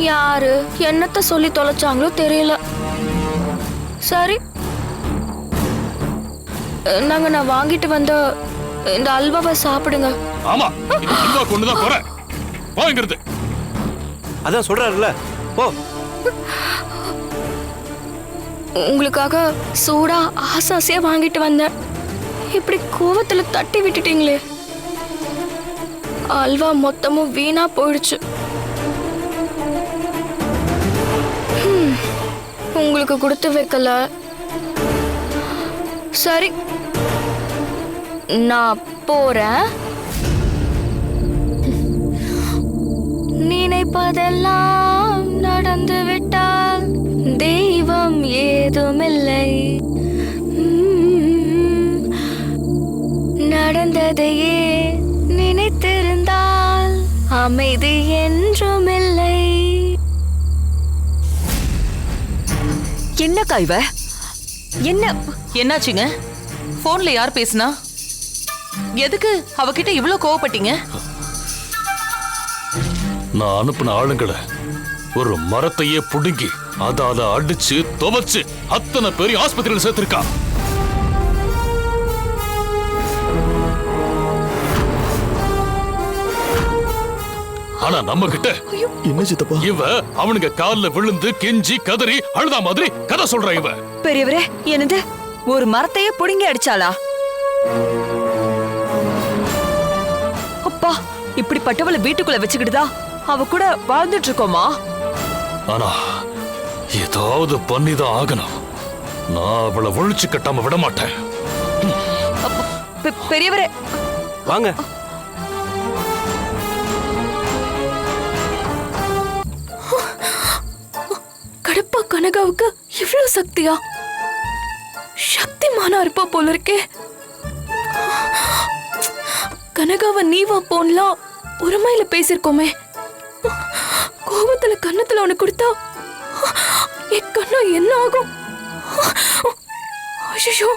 யாரு என்னத்த சொல்லி தொலைச்சாங்களோ தெரியல. சரி, நான் வாங்கிட்டு வந்த இந்த அல்வாவை சாப்பிடுங்க. ஆமா, இந்த அல்வா கொண்டுதான் போறேன். போங்கிறது அதான் சொல்றாருல்ல, போ. உங்களுக்காக சூடா ஆசாசியா வாங்கிட்டு வந்தேன். இப்படி கோவத்துல தட்டி விட்டுட்டீங்களே. அல்வா மொத்தமும் வீணா போயிடுச்சு. உங்களுக்கு கொடுத்து வைக்கல. சரி, நான் போறேன். நினைப்பதெல்லாம் நடந்து விட்டால் தெய்வம் ஏதுமில்லை. நடந்ததையே நினைத்திருந்தால் அமைதி என்றுமில்லை. என்னக்கா இவ? என்ன என்னாச்சுங்க? போன்ல யார் பேசுனா? எதுக்கு அவகிட்ட இவ்ளோ கோவப்பட்டீங்க? நான் அனுப்பின ஆளுங்களை ஒரு மரத்தையே புடுங்கி அதால அடிச்சு துவச்சு அத்தனை பேரையும் ஆஸ்பத்திரியில் சேர்த்திருக்கா. ஆனா நம்ம கிட்ட என்ன சித்தப்பா இவ அவனுங்க கால்ல விழுந்து கெஞ்சி கதறி அழுதா மாதிரி கதை சொல்ற இவ. பெரியவரே, என்னது ஒரு மரத்தையே புடுங்கி அடிச்சாளா? அப்பா, இப்படிப்பட்டவளை வீட்டுக்குள்ள வச்சுக்கிட்டுதான் அவ கூட வாழ்ந்துட்டு இருக்கோமா? ஆனா ஏதாவது பண்ணிதான் ஆகணும். நான் அவளை ஒழிச்சு கட்டாம விட மாட்டேன். பெரியவரே வாங்க. கடப்பா கனகாவுக்கு இவ்வளவு சக்தியா? சக்திமானா இருப்பா போல இருக்கே. கனகாவை நீவா போன்லாம் உரிமையில பேசிருக்கோமே. கோபத்துல கன்னத்துல அவனுக்கு கொடுத்தா என் கண்ணா என்ன ஆகும்? ஐயோ,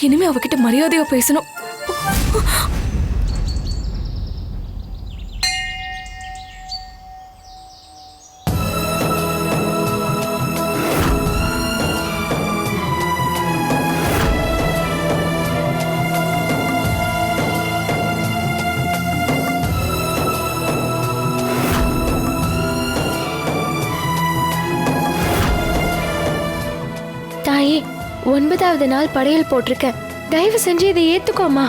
இனிமே அவகிட்ட மரியாதையா பேசணும். தாயே, 9வது நாள் படையல் போட்டிருக்கேன். தயவு செஞ்சு இதை ஏத்துக்கோமா.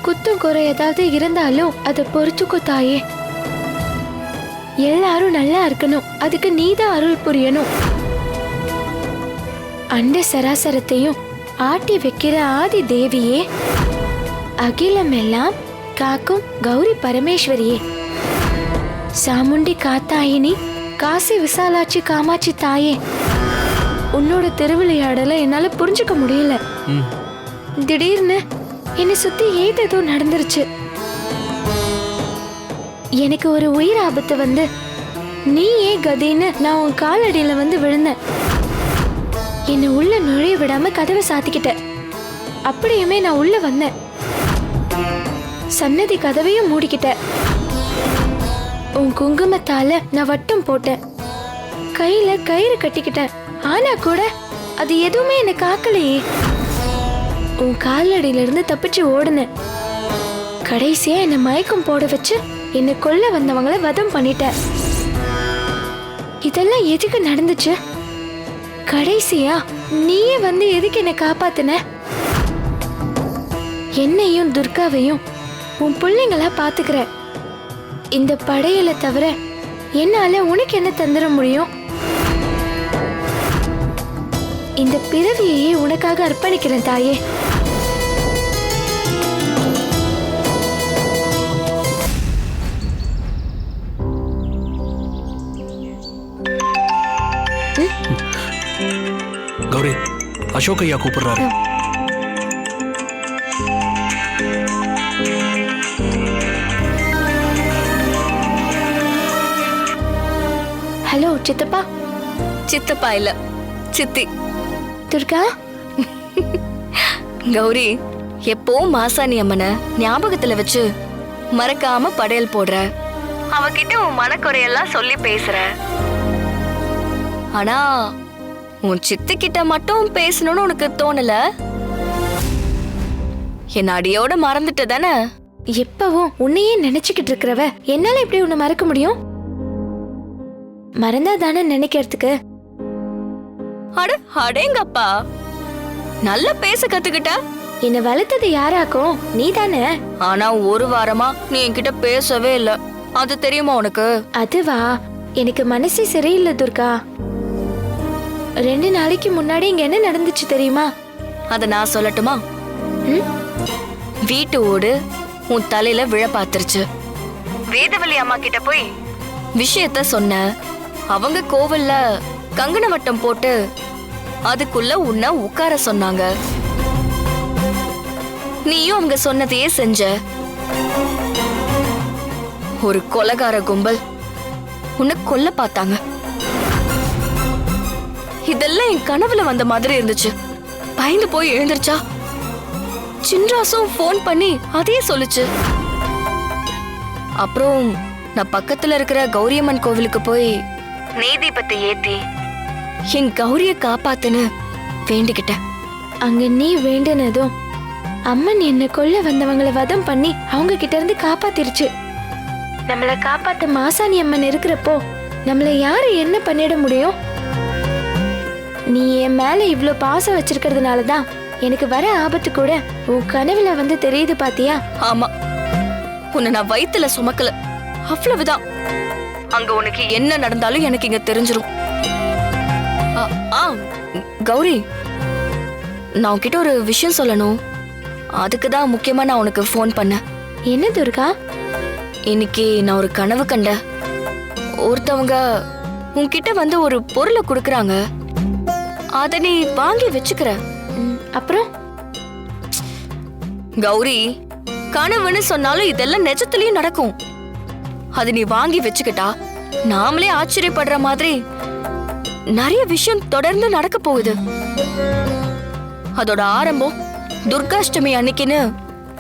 குத்தும் குறை ஏதாவது இருந்தாலும் அதை பொறுத்துக்கோ தாயே. எல்லாரும் நல்லா இருக்கணும், அதுக்கு நீதான் அருள் புரியணும். அண்ட சராசரத்தையும் ஆட்டி வைக்கிற ஆதி தேவியே, அகிலம் எல்லாம் காக்கும் கௌரி பரமேஸ்வரியே, சாமுண்டி காத்தாயினி, காசி விசாலாட்சி காமாட்சி தாயே, உன்னோட திருவிளையாடலை என்னால புரிஞ்சுக்க முடியல. திடீர்னு என்னை சுத்தி ஏதேதோ நடந்துருச்சு. எனக்கு ஒரு உயிர் ஆபத்து வந்து நீ ஏன் கதின்னு நான் உன் காலடியில வந்து விழுந்தேன். என்னை உள்ள நுழைய விடாம கதவை சாத்திக்கிட்ட. அப்படியுமே நான் உள்ள வந்தேன். சன்னதி கதவையும் மூடிக்கிட்ட. உன் குங்குமத்தால நான் வட்டம் போட்டேன். கையில கயிறு கட்டிக்கிட்டேன். ஆனா கூட அது எதுவுமே என்னை காக்கலையே. உன் காலடியில இருந்து தப்பிச்சு ஓடுனேன். கடைசியா என்னை மயக்கம் போட வச்சு என்னை கொல்ல வந்தவங்கள வதம் பண்ணிட்ட. இதெல்லாம் எதுக்கு நடந்துச்சு? கடைசியா நீயே வந்து எதுக்கு என்னை காப்பாத்துன? என்னையும் துர்காவையும் உன் பிள்ளைங்களா பாத்துக்கிற. இந்த படையலை தவிர என்னால உனக்கு என்ன தந்துட முடியும்? இந்த பிறவியையே உனக்காக அர்ப்பணிக்கிறேன் தாயே. கௌரி, அசோக் ஐயா கூப்பிடுறாரு. ஹலோ சித்தப்பா. சித்தப்பா இல்ல, சித்தி. துர்கா, கௌரி, எப்போ மாசாணி அம்மனை ஞாபகத்துல வச்சு மறக்காம படையல் போடுற. அவகிட்ட உன் மனக்குறையெல்லாம் சொல்லி பேசுற. ஆனா உன் சித்தி கிட்ட மட்டும் பேசணும்னு உனக்கு தோணல. என்ன அடியோட மறந்துட்ட தானே? எப்பவும் உன்னையே நினைச்சுக்கிட்டு இருக்கிறவ என்னால எப்படி உன்னை மறக்க முடியும்? மறந்தா தானே நினைக்கிறதுக்கு. அட அடேங்கப்பா, நல்லா பேச கத்துக்கிட்ட. என்னை வளர்த்தது யாராக்கும்? நீ தானே. ஆனா ஒரு வாரமா நீ என்கிட்ட பேசவே இல்ல, அது தெரியுமா உனக்கு? அதுவா, எனக்கு மனசே சரியில்லை துர்கா. 2 நாளைக்கு முன்னாடி இங்க என்ன நடந்துச்சு தெரியுமா? அத நான் சொல்லட்டுமா? வீட்டு ஓடு உன் தலையில விழ பாத்துருச்சு. வேதவள்ளி அம்மா கிட்ட போய் விஷயத்த சொன்ன. அவங்க கோவில்ல கங்கண வட்டம் போட்டு அதுக்குள்ள உன்னை உட்கார சொன்னாங்க. நீயும் அவங்க சொன்னதையே செஞ்ச. ஒரு கொலைகார கும்பல் உன்னை கொல்ல பார்த்தாங்க. இதெல்லாம் என் கனவுல வந்த மாதிரி இருந்துச்சு. பயந்து போய் எழுந்திருச்சா சின்ராசும் போன் பண்ணி அதையே சொல்லுச்சு. அப்புறம் நான் பக்கத்துல இருக்கிற கௌரியம்மன் கோவிலுக்கு போய் நெய் தீபத்தை ஏத்தி என் கௌரிய காப்பாத்துன்னு வேண்டிக்கிட்டேன். அங்க நீ வேண்டினதும் அம்மன் என்ன கொல்ல வந்தவங்களை வதம் பண்ணி அவங்க கிட்ட இருந்து காப்பாத்திருச்சு. நம்மளை காப்பாத்த மாசாணி அம்மன் இருக்கிறப்போ நம்மளை யாரு என்ன பண்ணிட முடியும்? நீ என் மேல இவ்ளோ பாசம் வச்சிருக்கிறதுனாலதான் எனக்கு வர ஆபத்து கூட உன் கனவுல வந்து தெரியுது பாத்தியா? ஆமா, உன்னை நான் வயித்துல சுமக்கல, அவ்வளவுதான். அங்க உனக்கு என்ன நடந்தாலும் எனக்கு இங்க தெரிஞ்சிரும். கௌரி, நான் உன்கிட்ட ஒரு விஷயம் சொல்லணும். அதுக்குதான் முக்கியமா நான் உனக்கு போன் பண்ணேன். என்ன துர்கா? இன்னைக்கு நான் ஒரு கனவு கண்டேன். ஒருத்தவங்க உன்கிட்ட வந்து ஒரு பொருளை கொடுக்கறாங்க. அத நீ வாங்கி வச்சுக்கிற. அப்புறம் கௌரி, கனவுன்னு சொன்னாலும் இதெல்லாம் நிஜத்திலயும் நடக்கும். அது நீ வாங்கி வச்சுக்கிட்டா நாமளே ஆச்சரியப்படுற மாதிரி நிறைய விஷயம் தொடர்ந்து நடக்க போகுது. அதோட ஆரம்பம் துர்காஷ்டமி அன்னைக்குன்னு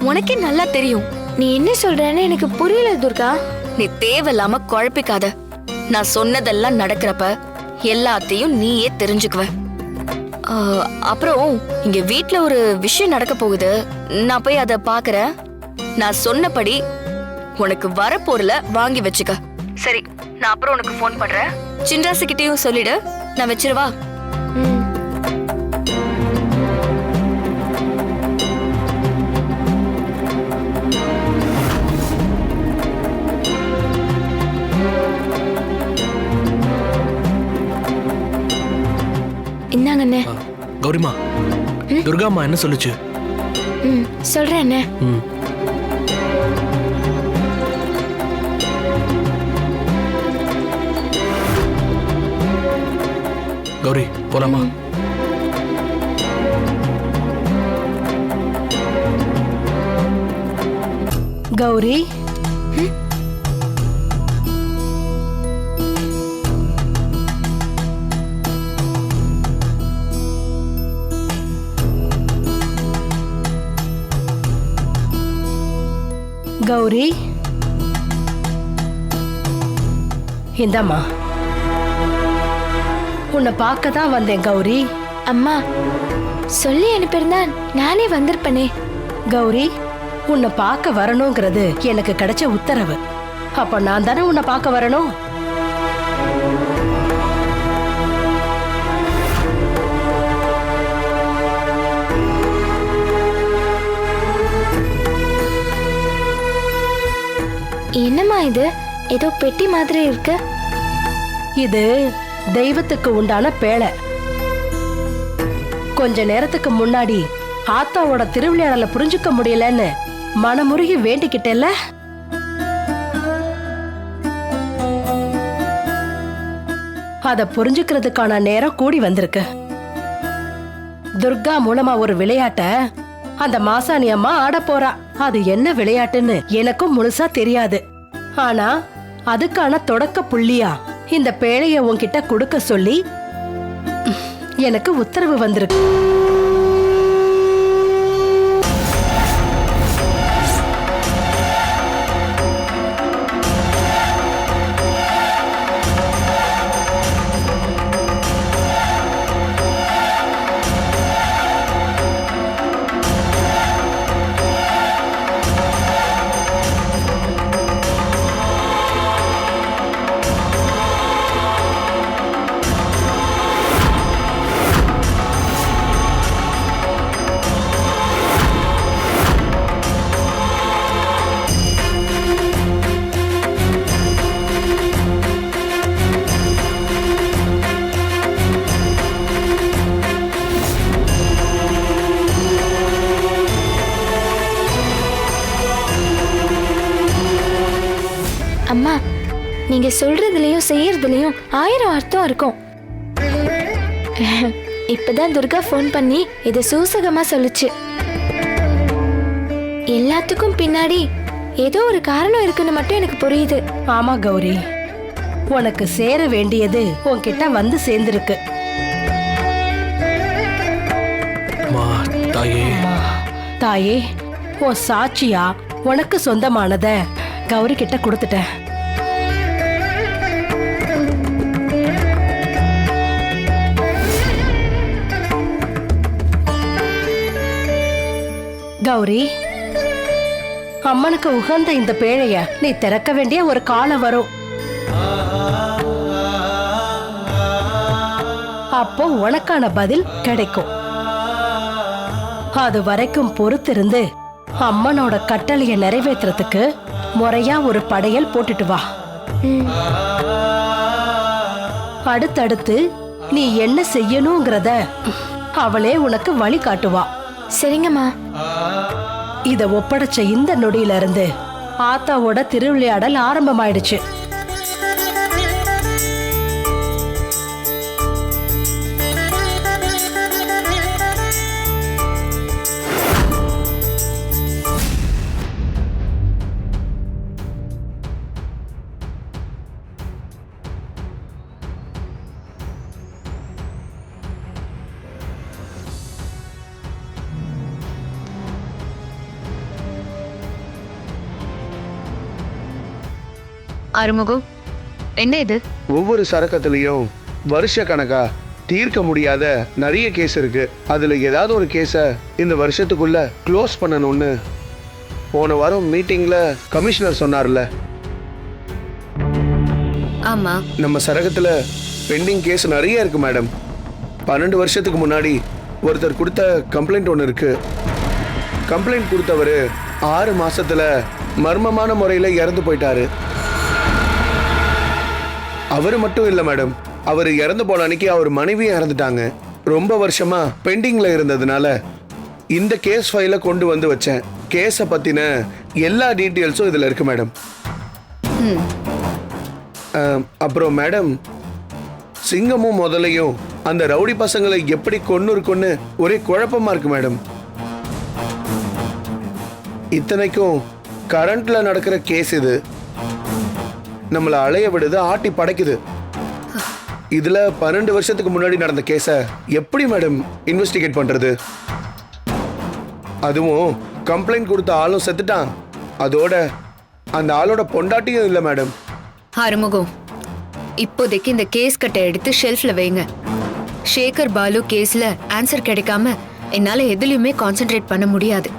உனக்கே நல்லா தெரியும். நீ என்ன சொல்றன்னு எனக்கு புரியல துர்கா. நீ தேவையில்லாம குழப்பிக்காத. நான் சொன்னதெல்லாம் நடக்கிறப்ப எல்லாத்தையும் நீயே தெரிஞ்சுக்குவ. அப்புறம் இங்க வீட்ல ஒரு விஷயம் நடக்க போகுது. நான் போய் அதை பாக்குறேன். நான் சொன்னபடி உனக்கு வர பொருளை வாங்கி வச்சுக்க. சரி, நான் அப்புறம் உனக்கு போன் பண்றேன். சின்ராசு கிட்டயும் சொல்லிடு. நான் வச்சிருவா. இந்தாங்கண்ணே. கௌரிமா, துர்காம்மா என்ன சொல்லுச்சு? சொல்றேன் அண்ணே. கௌரி, போலாமா? கௌரி, கௌரி, இந்தாம்மா. உன்னை பார்க்க தான் வந்தேன் கௌரி. அம்மா சொல்லி அனுப்பியிருந்தா நானே வந்திருப்பனே. கௌரி, உன்னை பார்க்க வரணுங்கிறது எனக்கு கிடைச்ச உத்தரவு. அப்ப நான் தானே உன்னை பார்க்க வரணும். என்னம்மா இது? ஏதோ பெட்டி மாதிரி இருக்கு. இது தெய்வத்துக்கு உண்டான பேழை. கொஞ்ச நேரத்துக்கு முன்னாடி ஆத்தாவோட திருவிளையாடல புரிஞ்சுக்க முடியலன்னு மனமுருகி வேண்டிக்கிட்டேல்ல, அத புரிஞ்சுக்கிறதுக்கான நேரம் கூடி வந்திருக்கு. துர்கா மூலமா ஒரு விளையாட்ட அந்த மாசாணி அம்மா ஆட போறா. அது என்ன விளையாட்டுன்னு எனக்கும் முழுசா தெரியாது. ஆனா அதுக்கான தொடக்க புள்ளியா இந்த பேழைய உன்கிட்ட கொடுக்க சொல்லி எனக்கு உத்தரவு வந்திருக்கு. அம்மா நீங்க சொல்றதுலயும் செய்யறதுலயும் 1000 அர்த்தம் இருக்கும். இப்பதான் துர்கா ஃபோன் பண்ணி இதை சூசகமா சொல்லுச்சு. எல்லாத்துக்கும் பின்னாடி ஏதோ ஒரு காரணம் இருக்குன்னு மட்டும் எனக்கு புரியுது. ஆமா கௌரி, உனக்கு சேர வேண்டியது உன்கிட்ட வந்து சேர்ந்திருக்கு. தாயே, உன் சாட்சியா உனக்கு சொந்தமானத கௌரி கிட்ட கொடுத்துட்டேன். கௌரி, அம்மனுக்கு உகந்த இந்த பேழைய நீ திறக்க வேண்டிய ஒரு காலம் வரும். அப்போ உனக்கான பதில் கிடைக்கும். அது வரைக்கும் பொறுத்திருந்து அம்மனோட கட்டளைய நிறைவேற்றுறதுக்கு முறையா ஒரு படையல் போட்டுட்டு வா. அடுத்தடுத்து நீ என்ன செய்யணுங்கிறத அவளே உனக்கு வழி காட்டுவா. சரிங்கம்மா. இத ஒப்படைச்ச இந்த நொடியில இருந்து ஆத்தாவோட திருவிளையாடல் ஆரம்பமாயிடுச்சு. அருமுகம், என்ன இது? ஒவ்வொரு சரக்கத்திலையும் வருஷ கணக்கா தீர்க்க முடியாத நிறைய கேஸ் இருக்கு. அதுல ஏதாவது ஒரு கேஸை இந்த வருஷத்துக்குள்ள க்ளோஸ் பண்ணணும்னு போன வாரம் மீட்டிங்ல கமிஷனர் சொன்னார்ல. ஆமா, நம்ம சரகத்துல பெண்டிங் கேஸ் நிறைய இருக்கு மேடம். 12 வருஷத்துக்கு முன்னாடி ஒருத்தர் கொடுத்த கம்ப்ளைண்ட் ஒன்று இருக்கு. கம்ப்ளைண்ட் கொடுத்தவர் 6 மாசத்துல மர்மமான முறையில இறந்து போயிட்டாரு. அவரு மட்டும் இல்ல மேடம், அவர் இறந்து போன அன்னைக்கு அவர் மனைவியும் இறந்துட்டாங்க. ரொம்ப வருஷமா பெண்டிங்ல இருந்ததுனால இந்த கேஸ் ஃபைல கொண்டு வந்து வச்சேன். கேஸை பத்தின எல்லா டீட்டெயில்ஸும் இதுல இருக்கு மேடம். அப்புறம் மேடம், சிங்கமும் முதலையும் அந்த ரவுடி பசங்களை எப்படி கொன்னு இருக்குன்னு ஒரே குழப்பமா இருக்கு மேடம். இத்தனைக்கும் கரண்ட்ல நடக்கிற கேஸ் இது. நம்மள அலைய விடுது, ஆட்டி படைக்குது. இதுல 12 வருஷத்துக்கு முன்னாடி நடந்த கேஸ எப்படி மேடம் இன்வெஸ்டிகேட் பண்றது? அதுவும் கம்ப்ளைண்ட் கொடுத்த ஆளும் செத்துட்டான், அதோட அந்த ஆளோட பொண்டாட்டியும் இல்லை மேடம். அருமுகம், இப்போதைக்கு இந்த கேஸ் கட்டை எடுத்து ஷெல்ஃப்ல வைங்க. சேகர் பாலு கேஸ்ல ஆன்சர் கிடைக்காம என்னால எதுலயுமே கான்சென்ட்ரேட் பண்ண முடியாது.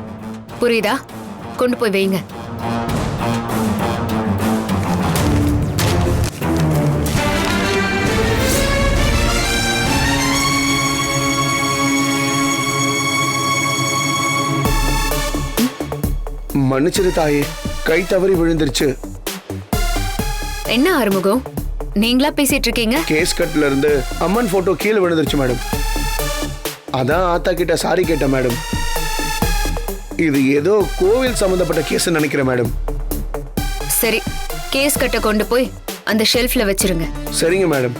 புரியுதா? கொண்டு போய் வைங்க. மன்னிச்சிரு தாயே, கை தவறி விழுந்துருச்சு. என்ன அருமுகம், நீங்களா பேசிட்டு இருக்கீங்க? கேஸ் கட்ல இருந்து அம்மன் போட்டோ கீழே விழுந்துருச்சு மேடம். அதான் ஆத்தா கிட்ட சாரி கேட்டேன் மேடம். இது ஏதோ கோவில் சம்பந்தப்பட்ட கேஸ் நினைக்கிறேன் மேடம். சரி, கேஸ் கட்டை கொண்டு போய் அந்த ஷெல்ஃப்ல வச்சிருங்க. சரிங்க மேடம்.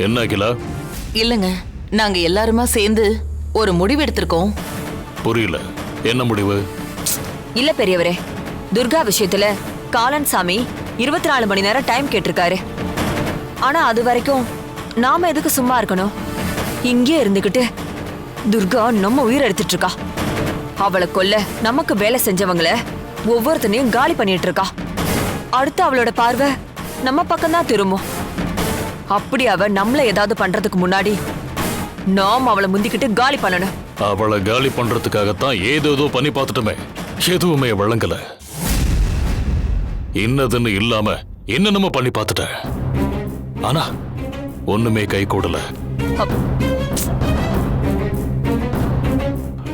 என்ன அகிலா? இல்லங்க, நாங்க எல்லாருமா சேர்ந்து ஒரு முடிவு எடுத்திருக்கோம். புரியல, என்ன முடிவு? இல்ல பெரியவரே, துர்கா விஷயத்துல காலன் சாமி 24 மணி நேரம் டைம் கேட்டிருக்காரு. ஆனா அது வரைக்கும் நாம எதுக்கு சும்மா இருக்கணும்? இங்கே இருந்துகிட்டு துர்கா நம்ம உயிர் எடுத்துட்டு இருக்கா. அவளை கொல்ல நமக்கு வேலை செஞ்சவங்கள ஒவ்வொருத்தனையும் காலி பண்ணிட்டு இருக்கா. அடுத்து அவளோட பார்வை நம்ம பக்கம்தான் திரும்பும். அப்படி அவ நம்மள ஏதாவது பண்றதுக்கு முன்னாடி நாம் அவளை முந்திக்கிட்டு காலி பண்ணணும். அவளை காலி பண்றதுக்காகத்தான் ஏதோ பண்ணி பார்த்துட்டுமே, எதுவுமே வழங்கல. இன்னதுன்னு இல்லாம என்னென்னமோ பண்ணி பார்த்துட்ட, ஆனா ஒண்ணுமே கை கூடல.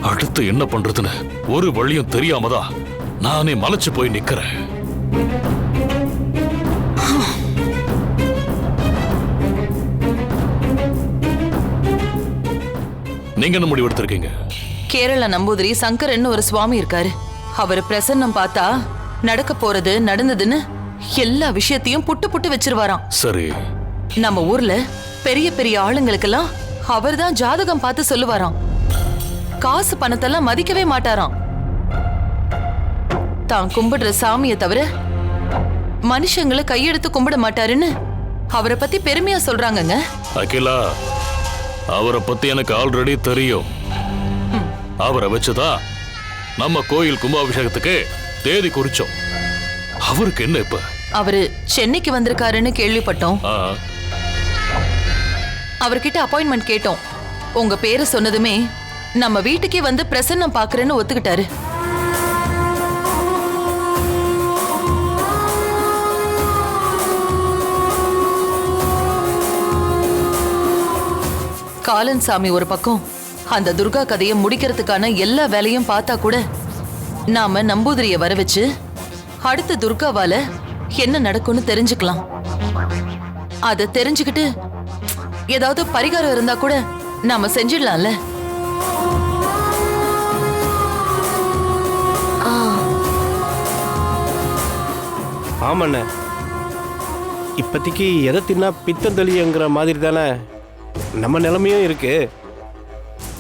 அடுத்து என்ன பண்றதுன்னு ஒரு வழியும் தெரியாமதான் நானே மலைச்சு போய் நிக்கிறேன். நீங்க என்ன முடிவு எடுத்திருக்கீங்க? கேரள நம்பூதிரி சங்கரன்னு ஒரு சுவாமி இருக்காரு. அவர் பிரசன்னம் பார்த்தா நடக்க போறது நடந்ததுன்னு எல்லா விஷயத்தையும் புட்டு புட்டு வச்சிருவாராம். சரி. நம்ம ஊர்ல பெரிய பெரிய ஆளுங்களுக்கெல்லாம் அவர்தான் ஜாதகம் பார்த்து சொல்லுவாராம். காசு பணத்தெல்லாம் மதிக்கவே மாட்டாராம். தான் கும்பிடுற சாமியை தவிர மனுஷங்களை கையெடுத்து கும்பிட மாட்டாருன்னு அவரை பத்தி பெருமையா சொல்றாங்கங்க. அகிலா, அவரை பத்தி எனக்கு ஆல்ரெடி தெரியும். அவரை வச்சுதான் நம்ம கோயில் கும்பாபிஷேகத்துக்கு தேதி குறிச்சோம். அவருக்கு என்ன இப்ப? அவரு சென்னைக்கு வந்திருக்காருன்னு கேள்விப்பட்டோம். அவர்கிட்ட அப்பாயின்மெண்ட் கேட்டோம். உங்க பேரு சொன்னதுமே நம்ம வீட்டுக்கே வந்து பிரசன்னம் பாக்குறேன்னு ஒத்துக்கிட்டாரு. காலன் சாமி ஒரு பக்கம் அந்த துர்கா கதையை முடிக்கிறதுக்கான எல்லா வேலையும் பார்த்தா கூட நாம நம்பூதிரிய வர வச்சு அடுத்த துர்காவால என்ன நடக்கும்னு தெரிஞ்சுக்கலாம். அத தெரிஞ்சுக்கிட்டு ஏதாவது பரிகாரம் இருந்தா கூட நாம செஞ்சிடலாம்ல. ஆமாண்ண, இப்போதைக்கு எதை தின்னா பித்தம் தெளிங்கிற மாதிரி தானே நம்ம நிலைமையும் இருக்கு.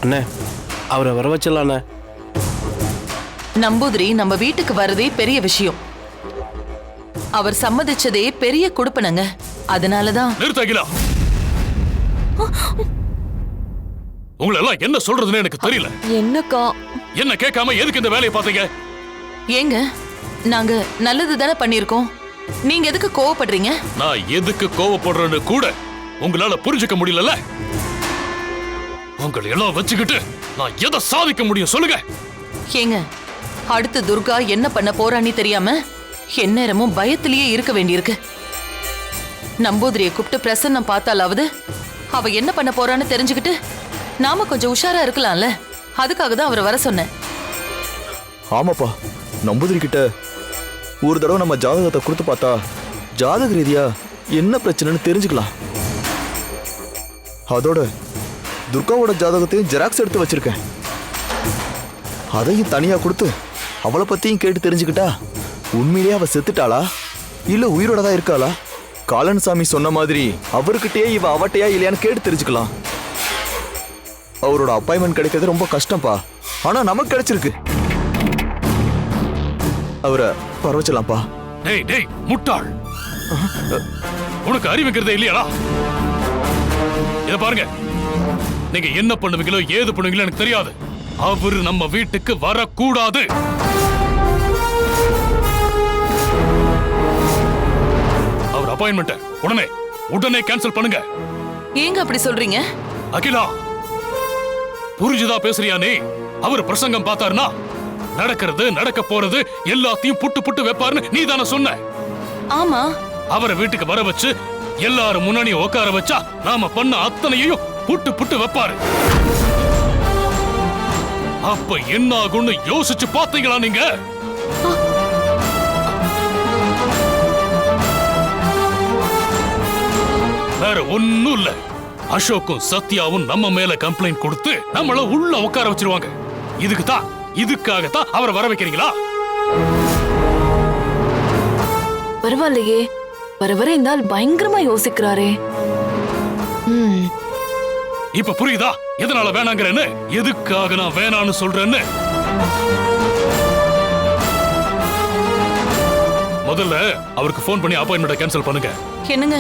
அண்ணே, அவரை வர வச்சிடலாண்ண. நம்பூதிரி நம்ம வீட்டுக்கு வரதே பெரிய விஷயம். அவர் சம்மதிச்சதே பெரிய கொடுப்பனங்க. அதனாலதான். நிறுத்து அகிலா. உங்களை எல்லாம் என்ன சொல்றதுன்னு எனக்கு தெரியல. என்னக்கா? என்ன கேட்காம எதுக்கு இந்த வேலையை பார்த்தீங்க? ஏங்க, நாங்க நல்லது தானே பண்ணிருக்கோம். நீங்க எதுக்கு கோவப்படுறீங்க? நான் எதுக்கு கோவப்படுறேன்னு கூட உங்களால புரிஞ்சுக்க முடியல. உங்களை எல்லாம் வச்சுக்கிட்டு நான் எதை சாதிக்க முடியும் சொல்லுங்க. ஏங்க, அடுத்து துர்கா என்ன பண்ண போறான்னு தெரியாம எந்நேரமும் பயத்திலேயே இருக்க வேண்டியிருக்கு. நம்பூதிரியை கூப்பிட்டு பிரசன்னம் பார்த்தாலாவது அவ என்ன பண்ண போறான்னு தெரிஞ்சுக்கிட்டு நாம கொஞ்சம் உஷாரா இருக்கலாம்ல. அதுக்காக தான் அவரை வர சொன்னேன். ஆமாப்பா, நம்பூதிரி கிட்ட ஒரு தடவை நம்ம ஜாதகத்தை கொடுத்து பார்த்தா ஜாதக ரீதியா என்ன பிரச்சனைன்னு தெரிஞ்சுக்கலாம். அதோட துர்காவோட ஜாதகத்தையும் ஜெராக்ஸ் எடுத்து வச்சிருக்கேன். அதையும் தனியா கொடுத்து அவளை பத்தியும் கேட்டு தெரிஞ்சுக்கிட்டா உண்மையிலேயே அவ செத்துட்டாளா இல்ல உயிரோட தான் இருக்காளா? காலன் சாமி சொன்ன மாதிரி அவர்கிட்டயே இவ அவட்டையா இல்லையான்னு கேட்டு தெரிஞ்சுக்கலாம். அவரோட அப்பாயின்மெண்ட் கிடைக்கிறது ரொம்ப கஷ்டம்ப்பா, ஆனா நமக்கு கிடைச்சிருக்கு. அவரை பரவச்சலாம்ப்பா. டேய் டேய் முட்டாள், உனக்கு அறிவுங்கிறதே இல்லையாடா? இத பாருங்க, நீங்க என்ன பண்ணுவீங்களோ ஏது பண்ணுவீங்களோ எனக்கு தெரியாது. அவரு நம்ம வீட்டுக்கு வரக்கூடாது. அவர் அப்பாயின்மெண்ட் உடனே கேன்சல் பண்ணுங்க. ஏங்க அப்படி சொல்றீங்க? அகிலா, புரிஞ்சுதா பேசுறியா நீ? அவர் பிரசங்கம் பார்த்தாருன்னா நடக்கிறது நடக்க போறது எல்லாத்தையும் புட்டு புட்டு வைப்பாருன்னு நீ தானே சொன்ன. ஆமா. அவரை வீட்டுக்கு வர வச்சு எல்லாரும் முன்னாடி உட்கார வச்சா நாம பண்ண அத்தனையும் புட்டு புட்டு வைப்பாரு. அப்ப என்ன ஆகும்னு யோசிச்சு பாத்தீங்களா நீங்க? வேற ஒண்ணும் இல்ல, அசோக்கும் சத்யாவும் நம்ம மேல கம்ப்ளைண்ட் கொடுத்து நம்மள உள்ள உட்கார வச்சிருவாங்க. இதுக்காகத்தான் அவரை வர வைக்கிறீங்களா? பரவாயில்லையே, வர வர இந்த ஆள் பயங்கரமா யோசிக்கிறாரே. இப்ப புரியுதா எதனால வேணாங்கிறேன்னு? எதுக்காக நான் வேணான்னு சொல்றேன்னு? முதல்ல அவருக்கு ஃபோன் பண்ணி அப்பாயின்மெண்ட் கேன்சல் பண்ணுங்க. என்னங்க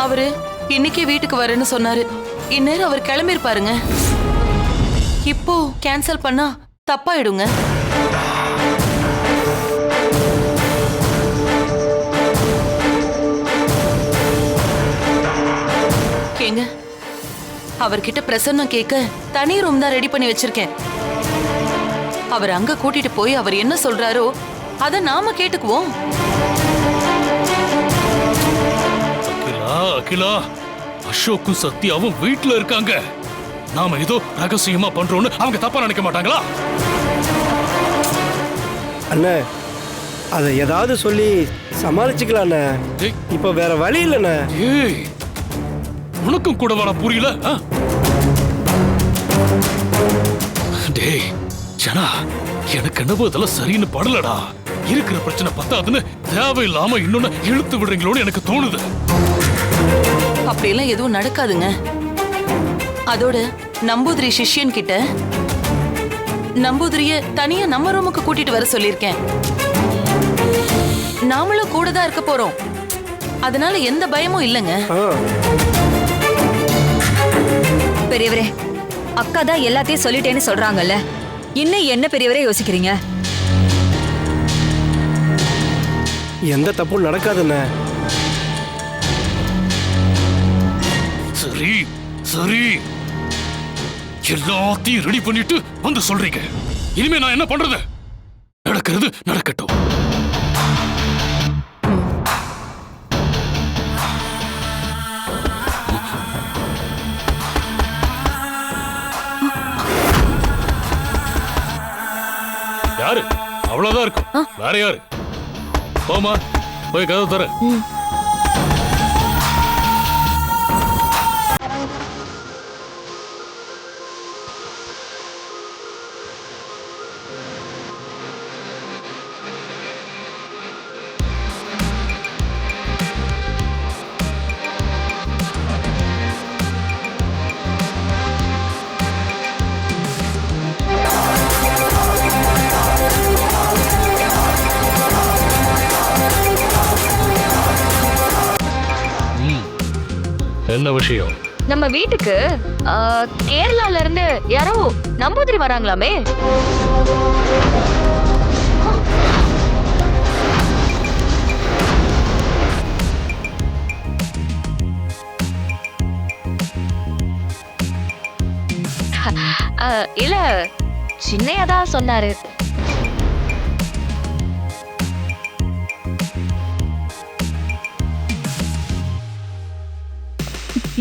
அவரு இன்னைக்கே வீட்டுக்கு வரேன்னு சொன்னாரு. இந்நேரம் அவர் கிளம்பிருப்பாருங்க. இப்போ கேன்சல் பண்ணா தப்பாயிடுங்க. கேங்க அவர்கிட்ட பிரசன்னம் கேட்க தனி ரூம் தான் ரெடி பண்ணி வச்சிருக்கேன். அவர் அங்க கூட்டிட்டு போய் அவர் என்ன சொல்றாரோ அத நாம கேட்டுக்குவோம். அகிலா, அசோக்கும் சத்யாவும் வீட்டுல இருக்காங்க. நாம ஏதோ ரகசியமா பண்றோம்னு அவங்க தப்பா நினைக்க மாட்டாங்களா? அண்ணே அதை ஏதாவது சொல்லி சமாளிச்சுக்கலாம். இப்ப வேற வழி இல்லண்ணே. ஏய், உனக்கும் கூட வர புரியல? டேய் ஜனா, எனக்கு என்னவோ இதெல்லாம் சரின்னு படலடா. இருக்கிற பிரச்சனை பத்தாதுன்னு தேவையில்லாம இன்னொன்னு இழுத்து விடுறீங்களோன்னு எனக்கு தோணுது. அப்படியெல்லாம் எதுவும் நடக்காதுங்க. அதோட நம்பூதிரி சிஷ்யன் கிட்ட நம்பூதிரிய தனியா நம்ம ரூமுக்கு கூட்டிட்டு வர சொல்லியிருக்கேன். நாமளும் கூட தான் இருக்க போறோம். அதனால எந்த பயமும் இல்லைங்க. பெரியவரே, அக்கா தான் எல்லாத்தையும் சொல்லிட்டேன்னு சொல்றாங்கல்ல, இன்னும் என்ன பெரியவரே யோசிக்கிறீங்க? எந்த தப்பும் நடக்காதுண்ணே. சரி சரி, எல்லாத்தையும் ரெடி பண்ணிட்டு வந்து சொல்றீங்க. இனிமே நான் என்ன பண்றது? நடக்கிறது நடக்கட்டும். யாரு? அவ்வளவுதான் இருக்கும். வேற யாரு? போமா, போய் கதவு தர. என்ன விஷயம்? நம்ம வீட்டுக்கு கேரளால இருந்து யாரோ நம்பூதிரி வராங்களாமே. இல்ல, சின்னையாதான் சொன்னாரு.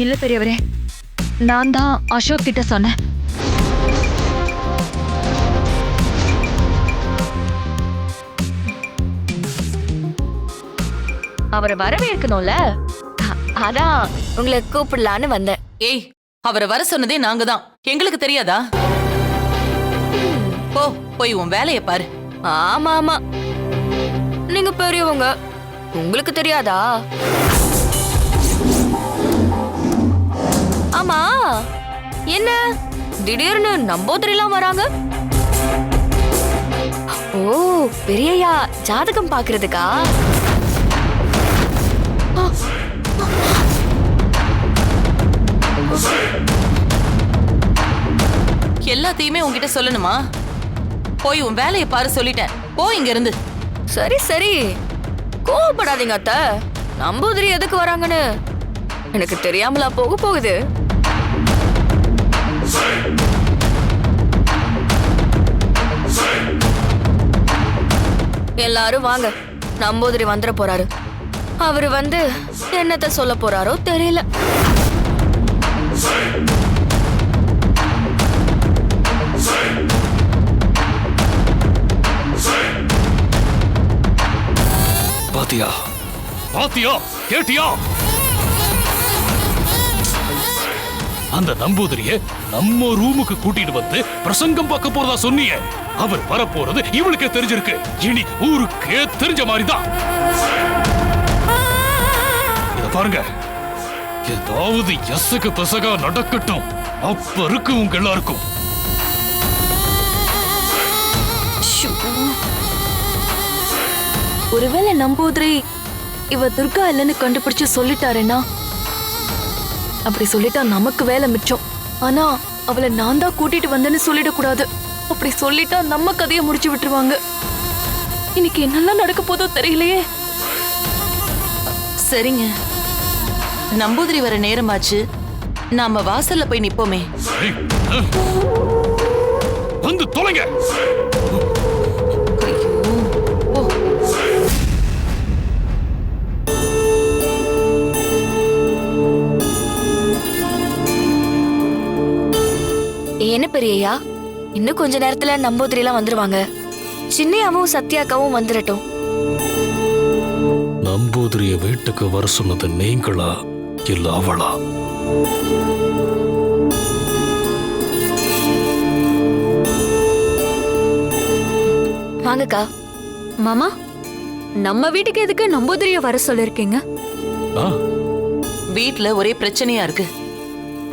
இல்ல பெரியவரே, நான் தான் அசோக் கிட்ட சொன்னேன். அவரை வரவேற்கணும்ல, அதான் உங்களை கூப்பிடலான்னு வந்தேன். ஏய், அவரை வர சொன்னதே நாங்க தான். எங்களுக்கு தெரியாதா? போ, போய் உன் வேலைய பாரு. ஆமா ஆமா, நீங்க பெரியவங்க, உங்களுக்கு தெரியாதா? ஆமா, என்ன திடீர்னு நம்பூதிரிலாம் வராங்க? ஓ, பெரியயா ஜாதகம் பாக்குறதுக்கா? எல்லாத்தையுமே உன்கிட்ட சொல்லணுமா? போய் உன் வேலைய பாரு சொல்லிட்டேன். போ இங்க இருந்து. சரி சரி, கோவப்படாதீங்க அத்தை. நம்பூதிரி எதுக்கு வராங்கன்னு எனக்கு தெரியாமலா போக போகுது? எல்லாரும் வாங்க, நம்பூதிரி வந்துட போறாரு. அவரு வந்து என்னத்த சொல்ல போறாரோ தெரியல. பாத்தியா பாத்தியா, கேட்டியா? அந்த நம்பூதிரிய நம்ம ரூமுக்கு கூட்டிட்டு வந்து பிரசங்கம் பார்க்க போறதா சொன்னீங்க. அவர் வரப்போறது இவளுக்கே தெரிஞ்சிருக்கு. இனி ஊருக்கே தெரிஞ்ச மாதிரிதான். இத பாருங்க, ஏதாவது எசகு பெசகா நடக்கட்டும், அப்ப இருக்கு உங்க எல்லாருக்கும். ஒருவேளை நம்பூதிரி இவ துர்கா இல்லைன்னு கண்டுபிடிச்சு சொல்லிட்டாருன்னா, அப்படி சொல்லிட்டா நமக்கு வேலை மிச்சம். ஆனா அவளை நான் தான் கூட்டிட்டு வந்தேன்னு சொல்லிடக்கூடாது. அப்படி சொல்லிட்டா நம்ம கதையை முடிச்சு விட்டுருவாங்க. இன்னைக்கு என்னெல்லாம் நடக்க போதோ தெரியலையே. சரிங்க, நம்பூதிரி வர நேரமாச்சு, நாம வாசல்ல போய் நிப்போமே. வந்து தொலைங்க. என்ன பெரியய்யா, இன்னும் கொஞ்ச நேரத்துல நம்பூதிரி எல்லாம் வந்துருவாங்க. சின்னையாவும் சத்யாக்காவும் வந்துடட்டும். நம்பூதிரிய வீட்டுக்கு வர சொன்னது நீங்களா இல்ல அவளா? வாங்கக்கா. மாமா, நம்ம வீட்டுக்கு எதுக்கு நம்பூதிரிய வர சொல்லிருக்கீங்க? வீட்ல ஒரே பிரச்சனையா இருக்கு.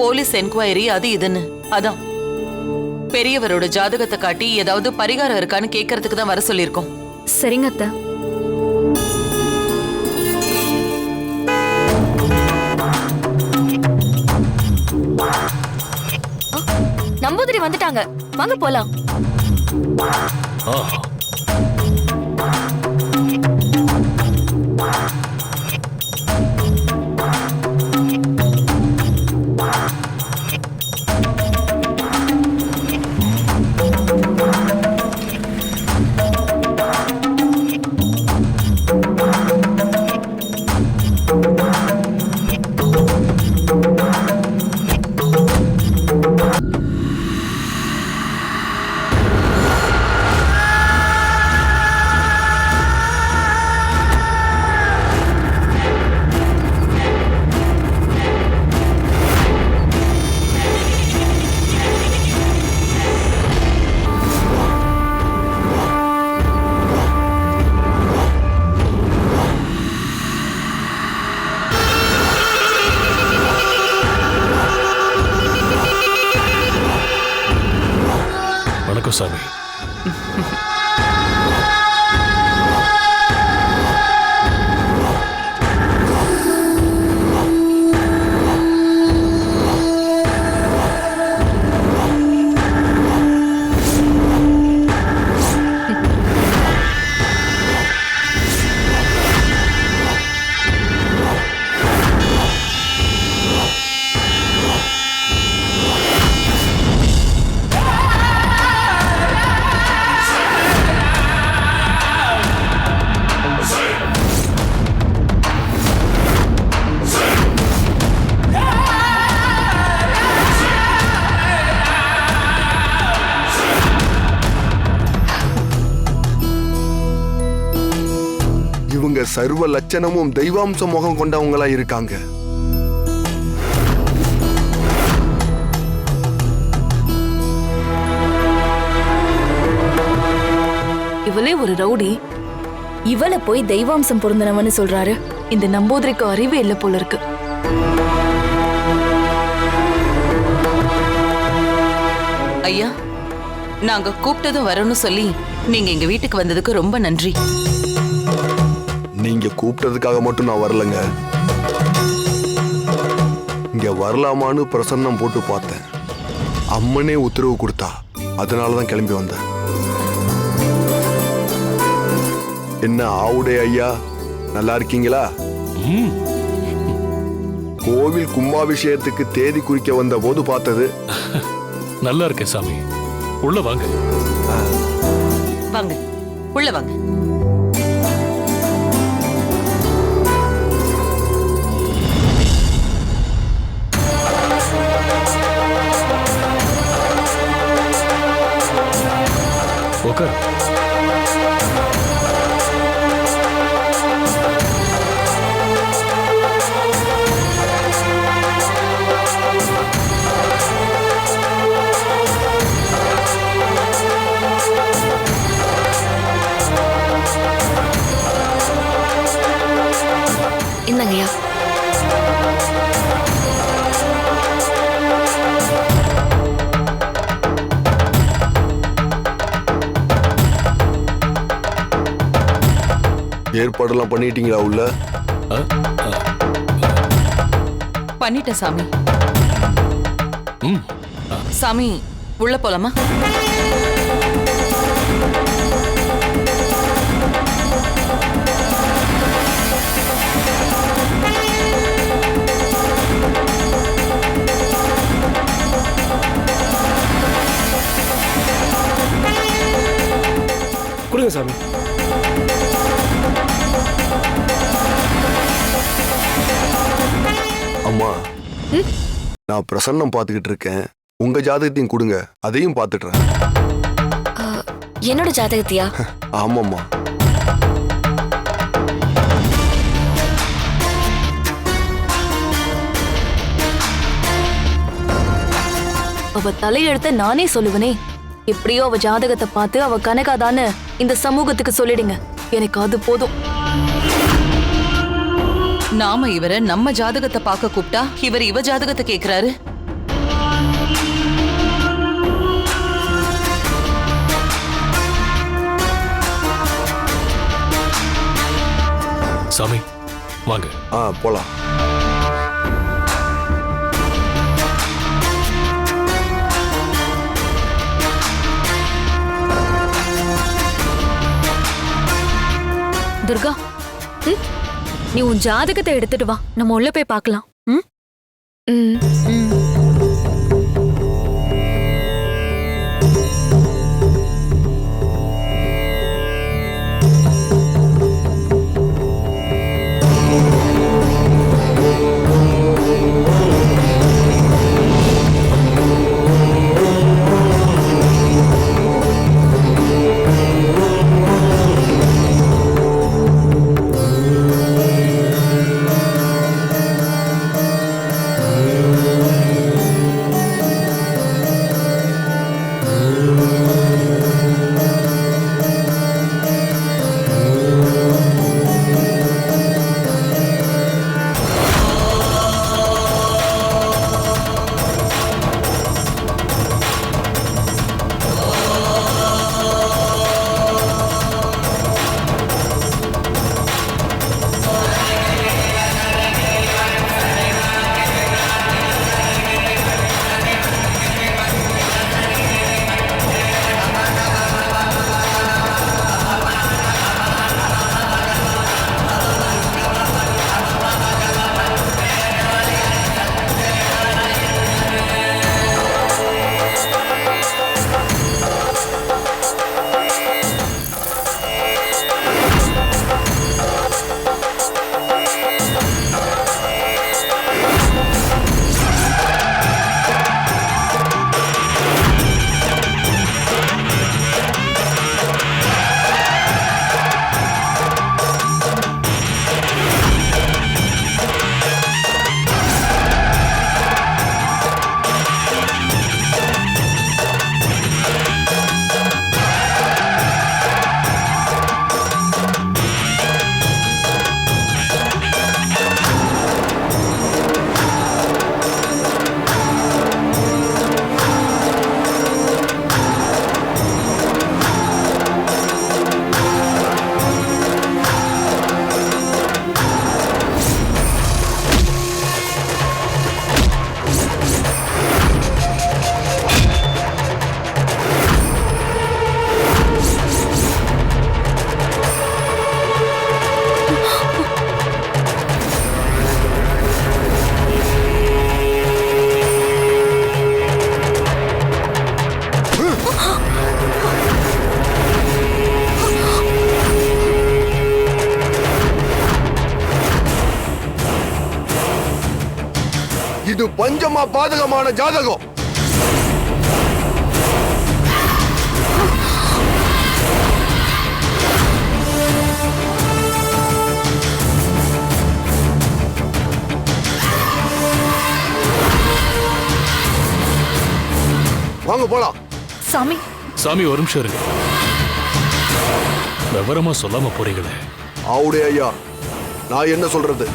போலீஸ் என்கொயரி அது இதுன்னு. அதான் பெரியவரோட ஜாதகத்தை காட்டி ஏதாவது பரிகாரம் இருக்கான்னு கேட்கறதுக்கு தான் வர சொல்லிருக்கோம். சரிங்க அத்தை. நம்பூதிரி வந்துட்டாங்க, வாங்க போலாம். சாமி, சர்வ லட்சணமும் தெய்வாம்ச முகம் கொண்டவங்களா இருக்காங்க. இவளே ஒரு ரவுடி, இவளை போய் தெய்வாம்சம் பொருந்தனவன்னு சொல்றாரு. இந்த நம்பூதிரிக்கு அறிவே இல்ல போல இருக்கு. ஐயா, நாங்க கூப்பிட்டதும் வரணும்னு சொல்லி நீங்க எங்க வீட்டுக்கு வந்ததுக்கு ரொம்ப நன்றி. நீங்க கூப்பிட்டதுக்காக மட்டும் நான் வரலங்க. இங்க வரலாமான்னு பிரசன்னம் போட்டு பார்த்தேன். அம்மனே உத்தரவு கொடுத்தா, அதனாலதான் கிளம்பி வந்தேன். என்ன ஆவுடே ஐயா, நல்லா இருக்கீங்களா? கோவில் கும்பாபிஷேகத்துக்கு தேதி குறிக்க வந்த போது பார்த்தது. நல்லா இருக்கேன் சாமி, உள்ள வாங்க. வாங்க, உள்ள வாங்க. உட்கார். இந்தங்கய்யா. ஏற்பாடெல்லாம் பண்ணிட்டீங்களா உள்ள? பண்ணிட்டேன் சாமி. சாமி உள்ள போலாமா? கொடுங்க சாமி. அம்மா, நான் பிரசன்னம் பார்த்துக்கிட்டு இருக்கேன். உங்க ஜாதகத்தையும் கொடுங்க, அதையும் பார்த்துடுறேன். என்னோட ஜாதகத்தியா? ஆமாம்மா. அவ தலையெழுத்த நானே சொல்லுவனே. எப்படியோ அவ ஜாதகத்தை பார்த்து அவ கணக்காதான்னு இந்த சமூகத்துக்கு சொல்லிடுங்க. எனக்கு அது போதும். நாம இவரை நம்ம ஜாதகத்தை பார்க்க கூப்பிட்டா இவர் இவ ஜாதகத்தை கேக்குறாரு. சாமி வாங்க. போலாம். துர்கா, நீ உன் ஜாதகத்தை எடுத்துட்டு வா, நம்ம உள்ள போய் பார்க்கலாம். இது பஞ்சமா பாதகமான ஜாதகம். வாங்க போலாம். சாமி சாமி ஒரு நிமிஷம் இருங்க. விவரமா சொல்லாம போறீங்களே. ஆவுடைய ஐயா, நான் என்ன சொல்றது?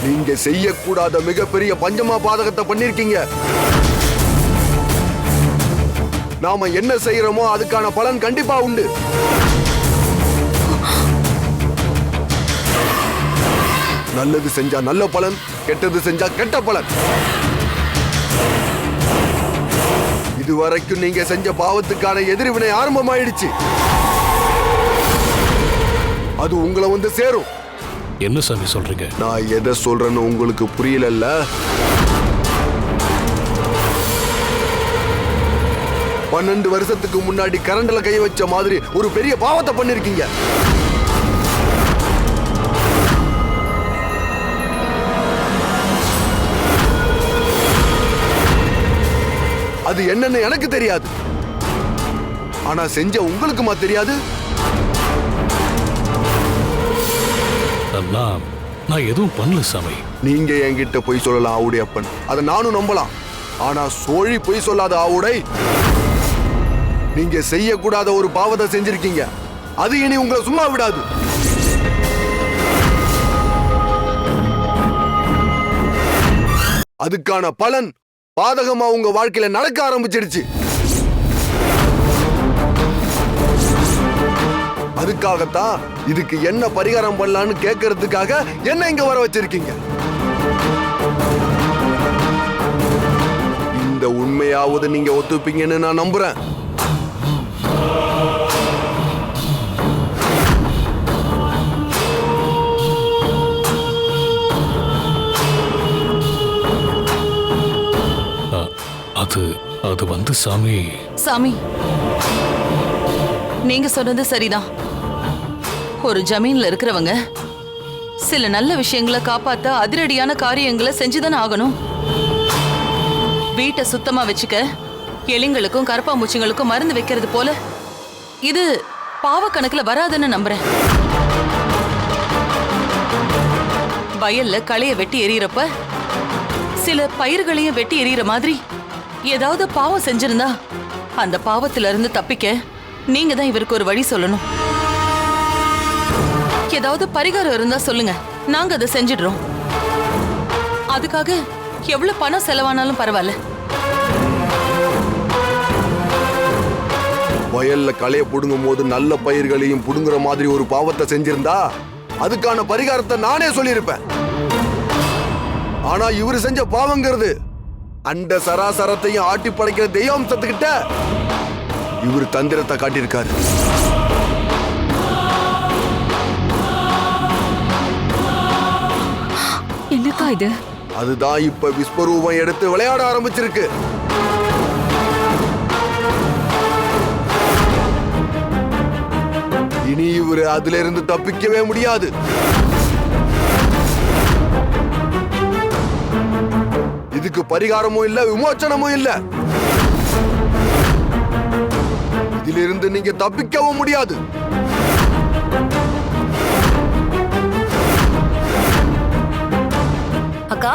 நீங்க செய்யக்கூடாத மிகப்பெரிய பஞ்சமா பாதகத்தை பண்ணிருக்கீங்க. நாம என்ன செய்யறோமோ அதுக்கான பலன் கண்டிப்பா உண்டு. நல்லது செஞ்சா நல்ல பலன், கெட்டது செஞ்சா கெட்ட பலன். இதுவரைக்கும் நீங்க செஞ்ச பாவத்துக்கான எதிர்வினை ஆரம்பமாயிடுச்சு. அது உங்களை வந்து சேரும். என்ன சாமி சொல்றீங்க? நான் எதை சொல்றேன்னு உங்களுக்கு புரியலல்ல? பன்னெண்டு வருஷத்துக்கு முன்னாடி கரண்ட்ல கை வச்ச மாதிரி ஒரு பெரிய பாவத்தை பண்ணிருக்கீங்க. அது என்னன்னு எனக்கு தெரியாது. ஆனா செஞ்ச உங்களுக்குமா தெரியாது? நான் எதுவும் பண்ணல சாமி. நீங்க என்கிட்ட பொய் சொல்லலாம் ஆவுடை அப்பன், அதை நானும் நம்பலாம். ஆனா சோழி பொய் சொல்லாத ஆவுடை, நீங்க செய்யக்கூடாத ஒரு பாவத்தை செஞ்சிருக்கீங்க. அது இனி உங்களை சும்மா விடாது. அதுக்கான பலன் பாதகமா உங்க வாழ்க்கையில நடக்க ஆரம்பிச்சிடுச்சு. அதுக்காகத்தான் இதுக்கு என்ன பரிகாரம் பண்ணலான்னு கேட்கறதுக்காக என்ன இங்க வர வச்சிருக்கீங்க. இந்த உண்மையாவது நீங்க ஒத்துப்பீங்கன்னு நான் நம்புறேன். அது வந்து சாமி நீங்க சொன்னது சரிதான். ஒரு ஜமீன்ல இருக்கிறவங்க சில நல்ல விஷயங்களை காப்பாத்த அதிரடியான காரியங்களை செஞ்சுதானே ஆகணும். வீட்டை சுத்தமா வச்சுக்க எலிங்களுக்கும் கரப்பாம்பூச்சிங்களுக்கும் மருந்து வைக்கிறது போல இது பாவ கணக்குல வராதுன்னு நம்புறேன். வயல்ல களைய வெட்டி எறிகிறப்ப சில பயிர்களையும் வெட்டி எறிகிற மாதிரி ஏதாவது பாவம் செஞ்சிருந்தா அந்த பாவத்தில இருந்து தப்பிக்க நீங்க தான் இவருக்கு ஒரு வழி சொல்லணும். ஏதாவது பரிகாரம் இருந்தா சொல்லுங்க, நாங்க அதை செஞ்சிடுறோம். அதுக்காக எவ்வளவு பணம் செலவானாலும் பரவாயில்ல. வயல்ல களைய புடுங்கும் போது நல்ல பயிர்களையும் புடுங்குற மாதிரி ஒரு பாவத்தை செஞ்சிருந்தா அதுக்கான பரிகாரத்தை நானே சொல்லியிருப்பேன். ஆனா இவரு செஞ்ச பாவங்கிறது அந்த சராசரத்தையும் ஆட்டி படைக்கிற தெய்வம்சத்துக்கிட்ட இவர் தந்திரத்தை காட்டியிருக்காரு. என்னக்கா இது? அதுதான் இப்ப விஸ்வரூபம் எடுத்து விளையாட ஆரம்பிச்சிருக்கு. இனி இவரு அதுல இருந்து தப்பிக்கவே முடியாது. இதுக்கு பரிகாரமும் இல்ல, விமோச்சனமும் இல்ல. இதிலிருந்து நீங்க தப்பிக்கவும் முடியாது. அக்கா,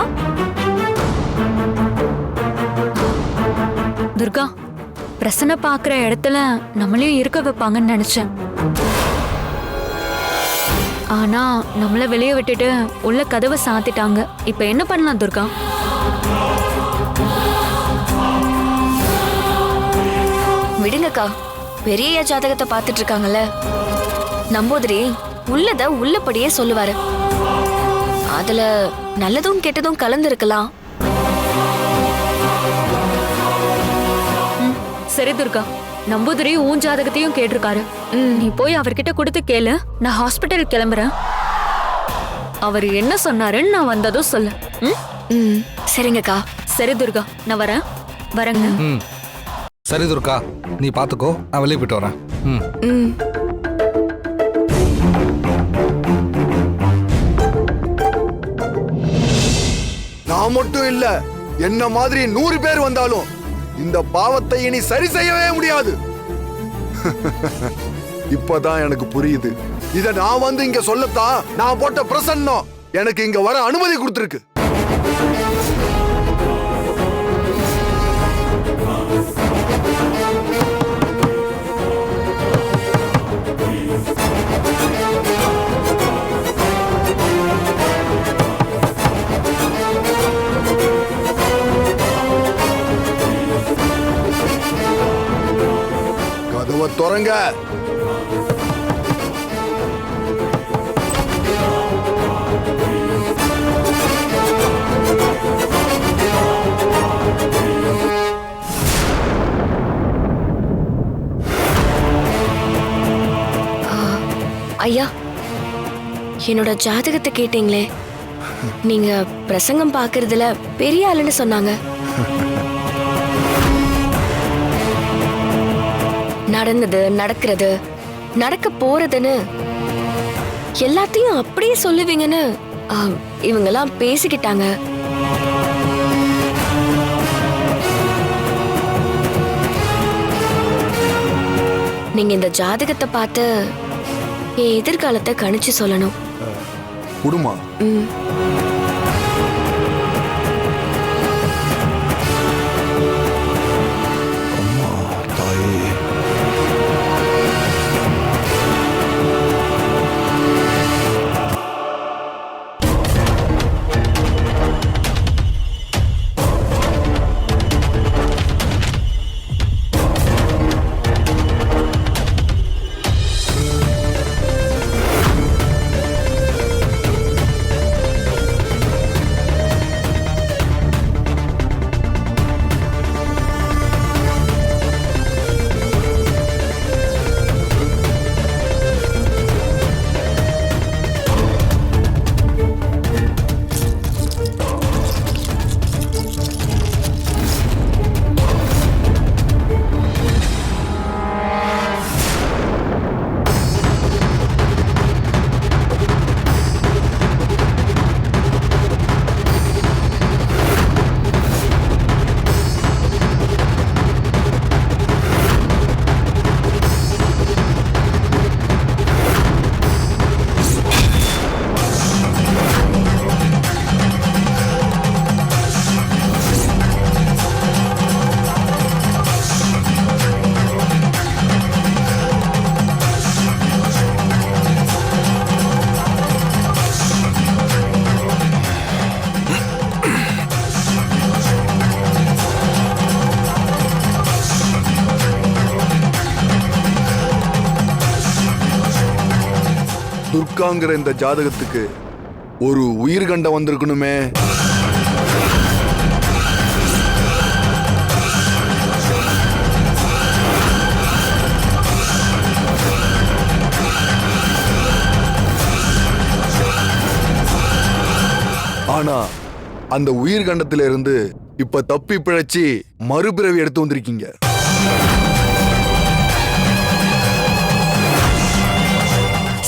துர்கா, பிரசன்ன பாக்குற இடத்துல நம்மளையும் இருக்க வைப்பாங்கன்னு நினைச்சேன். ஆனா நம்மள வெளியே விட்டுட்டு உள்ள கதவை சாத்திட்டாங்க. இப்ப என்ன பண்ணலாம் துர்கா? விடுங்கக்கா, பெரிய ஜாதகத்தை பார்த்துட்டு இருக்காங்கல்ல, நம்பூதிரி உள்ளத உள்ளபடியே சொல்லுவாரு. அதுல நல்லதும் கெட்டதும் கலந்து இருக்கலாம். சரி துர்கா, நம்பூதிரி உன் ஜாதகத்தையும் கேட்டிருக்காரு. நீ போய் அவர்கிட்ட கொடுத்து கேளு. நான் ஹாஸ்பிட்டல் கிளம்புறேன். அவர் என்ன சொன்னாருன்னு நான் வந்ததும் சொல்லு. சரிங்கக்கா. சரி துர்கா, நான் வரேங்க. சரி துர்கா, நீ பாத்துக்கோ, நான் வெளியே போயிட்டு வரேன். நான் மட்டும் இல்ல, என்ன மாதிரி 100 பேர் வந்தாலும் இந்த பாவத்தை இனி சரி செய்யவே முடியாது. இப்பதான் எனக்கு புரியுது. இத நான் வந்து இங்க சொல்லத்தான் நான் போட்ட பிரசன்னம் எனக்கு இங்க வர அனுமதி கொடுத்திருக்கு. கதவை திறங்க. என்னோட ஜாதகத்தை கேட்டீங்களே, நீங்க பிரசங்கம் பார்க்கறதுல பெரிய ஆளுன்னு சொன்னாங்க. நடந்தது, நடக்கிறது, நடக்க போறதுன்னு எல்லாத்தையும் அப்படியே சொல்லுவீங்கன்னு இவங்கெல்லாம் பேசிக்கிட்டாங்க. நீங்க இந்த ஜாதகத்தை பார்த்து என் எதிர்காலத்தை கணிச்சு சொல்லணும். குடுமா அம்மா தாயே, துர்காங்கிற இந்த ஜாதகத்துக்கு ஒரு உயிர்கண்டம் வந்திருக்கணுமே. ஆனா அந்த உயிர்கண்டத்தில இருந்து இப்ப தப்பி பிழைச்சி மறுபிறவி எடுத்து வந்திருக்கீங்க.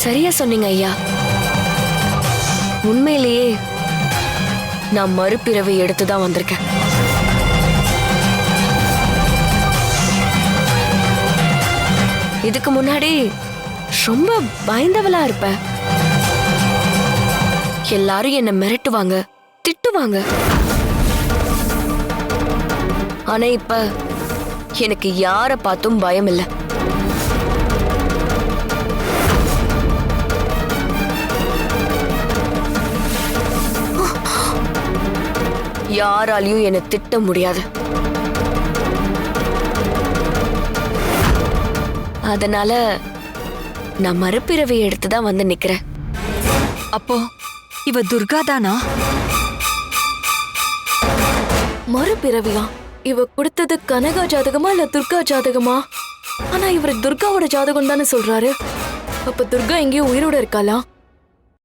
சரியா சொன்னீங்க ஐயா. உண்மையிலேயே நான் மறுபிறவை எடுத்துதான் வந்திருக்கேன். இதுக்கு முன்னாடி ரொம்ப பயந்தவளா இருப்பேன். எல்லாரும் என்ன மிரட்டுவாங்க, திட்டுவாங்க. ஆனா இப்ப எனக்கு யார பார்த்தும் பயம் இல்லை. யாராலையும் என்னை திட்ட முடியாது. அதனால நான் மறுபிறவி எடுத்துதான் வந்து நிக்கிறேன். அப்போ இவ துர்கா தானா? மறுபிறவியா? இவ கொடுத்தது கனகா ஜாதகமா இல்ல துர்கா ஜாதகமா? ஆனா இவர் துர்காவோட ஜாதகம் தானே சொல்றாரு. அப்ப துர்கா எங்கேயோ உயிரோட இருக்காளா?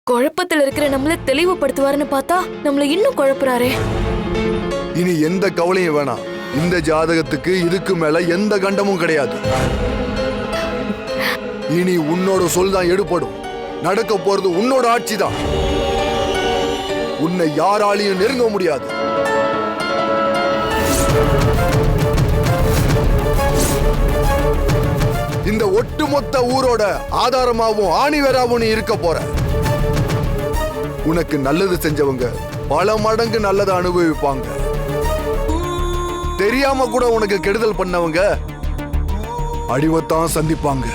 குழப்பத்துல இருக்கிற நம்மள தெளிவுபடுத்துவாருன்னு பார்த்தா நம்மள இன்னும் குழப்புறாரே. இனி எந்த கவலையும் வேணாம். இந்த ஜாதகத்துக்கு இதுக்கு மேல எந்த கண்டமும் கிடையாது. இனி உன்னோட சொல் தான் எடுபடும். நடக்க போறது உன்னோட ஆட்சி தான். உன்னை யாராலையும் நெருங்க முடியாது. இந்த ஒட்டுமொத்த ஊரோட ஆதாரமாவும் ஆணிவேராவும் நீ இருக்க போற. உனக்கு நல்லது செஞ்சவங்க பல மடங்கு நல்லதை அனுபவிப்பாங்க. தெரியாம கூட உனக்கு கெடுதல் பண்ணவங்க அடிவத்தான் சந்திப்பாங்க.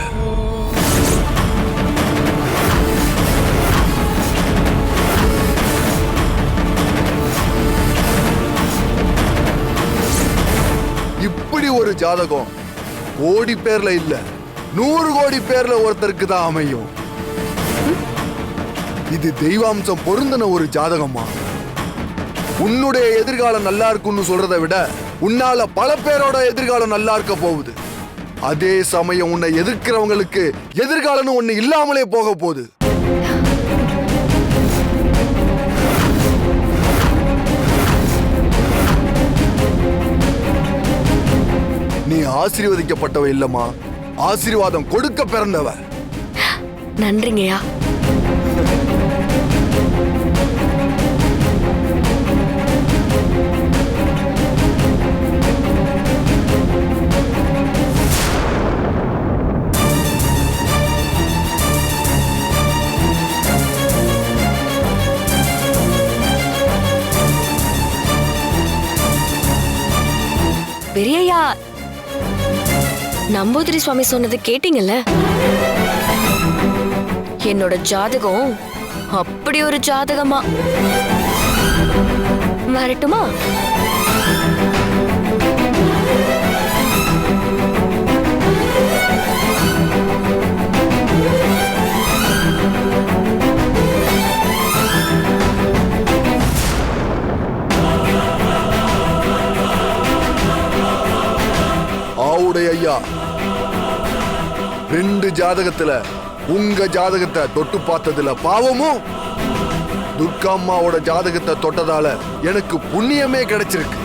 இப்படி ஒரு ஜாதகம் கோடி பேர்ல இல்ல, 100 கோடி பேர்ல ஒருத்தருக்கு தான் அமையும். இது தெய்வாம்சம் பொருந்தின ஒரு ஜாதகமா. உன்னுடைய எதிர்காலம் நல்லா இருக்குன்னு சொல்றதை விட உன்னால பல பேரோட எதிர்காலம் நல்லா இருக்க போகுது. அதே சமயம் உன்னை எதிர்க்கிறவங்களுக்கு எதிர்காலம் ஒண்ணு இல்லாமலே போக போகுது. ஆசீர்வதிக்கப்பட்டவ இல்லம்மா, ஆசீர்வாதம் கொடுக்க பிறந்தவ. நன்றிங்கய்யா. பெரியய்யா, நம்பூதிரி சுவாமி சொன்னது கேட்டீங்கல்ல? என்னோட ஜாதகம் அப்படி ஒரு ஜாதகமா. வரட்டுமா? ஆவுடைய ஐயா, 2 ஜாதகத்துல உங்க ஜாதகத்தை தொட்டு பார்த்ததுல பாவமும், துர்கா அம்மாவோட ஜாதகத்தை தொட்டதால எனக்கு புண்ணியமே கிடைச்சிருக்கு.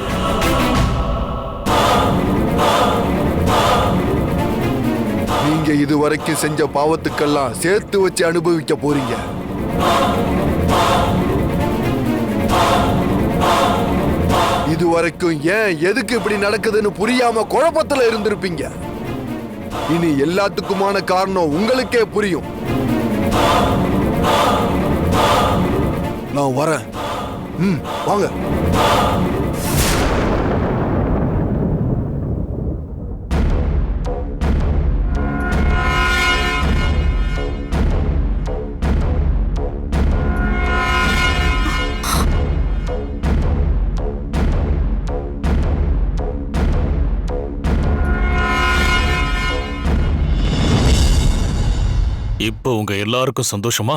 நீங்க இதுவரைக்கும் செஞ்ச பாவத்துக்கெல்லாம் சேர்த்து வச்சு அனுபவிக்க போறீங்க. இதுவரைக்கும் ஏன் எதுக்கு இப்படி நடக்குதுன்னு புரியாம குழப்பத்துல இருந்திருப்பீங்க. இனி எல்லாத்துக்குமான காரணம் உங்களுக்கே புரியும். நான் வரேன். வாங்க. இப்போ உங்க எல்லாருக்கும் சந்தோஷமா?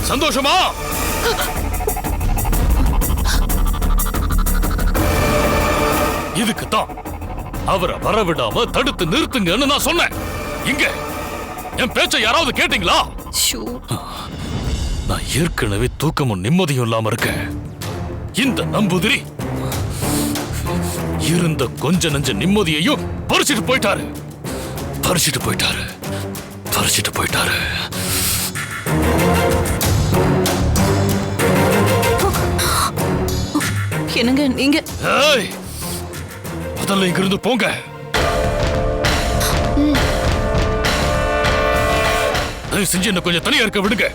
சந்தோஷமா? இதுக்குத்தான் அவரை வரவிடாம தடுத்து நிறுத்துங்கன்னு நான் சொன்னேன். இங்க என் பேச்சை யாராவது கேட்டீங்களா? நான் ஏற்கனவே தூக்கமும் நிம்மதியும் இல்லாம இருக்கேன். இந்த நம்பூதிரி இருந்த கொஞ்ச நஞ்ச நிம்மதியையும் பறிச்சிட்டு போயிட்டாரு. என்னங்க நீங்க? முதல்ல இங்கிருந்து போங்க. செஞ்சு என்ன கொஞ்சம் தனியா இருக்க விடுங்க.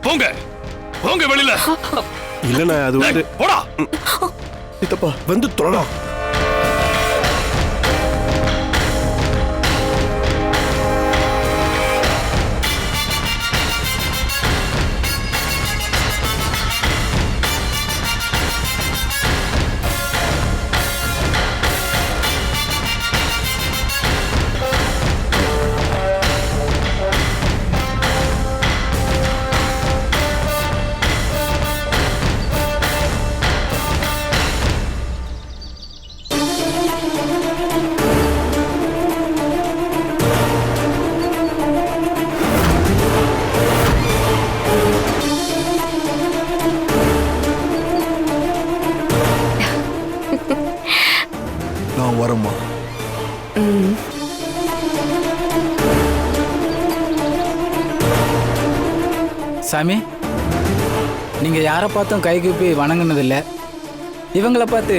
போங்க வெளியில. இல்லண்ணா, அது வந்து போடா. சித்தப்பா வந்து தொழலாம். வரமா? சாமி, நீங்க யாரை பார்த்தும் கை கூப்பி வணங்கினதில்ல. இவங்கள பார்த்து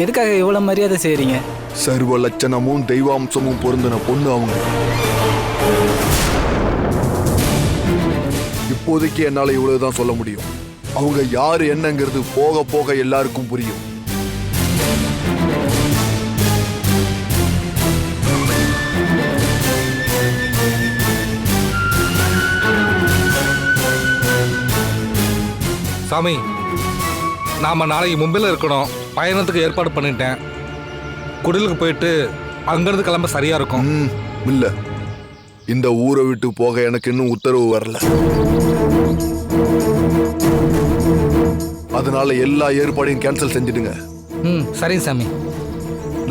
எதுக்காக இவ்வளவு மரியாதை செய்றீங்க? சர்வ லட்சணமும் தெய்வாம்சமும் பொருந்தின பொண்ணு அவங்க. இப்போதைக்கு என்னால இவ்வளவுதான் சொல்ல முடியும். அவங்க யாரு என்னங்கிறது போக போக எல்லாருக்கும் புரியும். சாமி, நாம நாளைக்கு மும்பையில் இருக்கணும். பயணத்துக்கு ஏற்பாடு பண்ணிட்டேன். குடிலுக்கு போயிட்டு அங்கிருந்து கிளம்ப சரியா இருக்கும். இல்ல, இந்த ஊரை விட்டு போக எனக்கு இன்னும் உத்தரவு வரல. அதனால எல்லா ஏற்பாடையும் கேன்சல் செஞ்சிடுங்க. சரிங்க சாமி.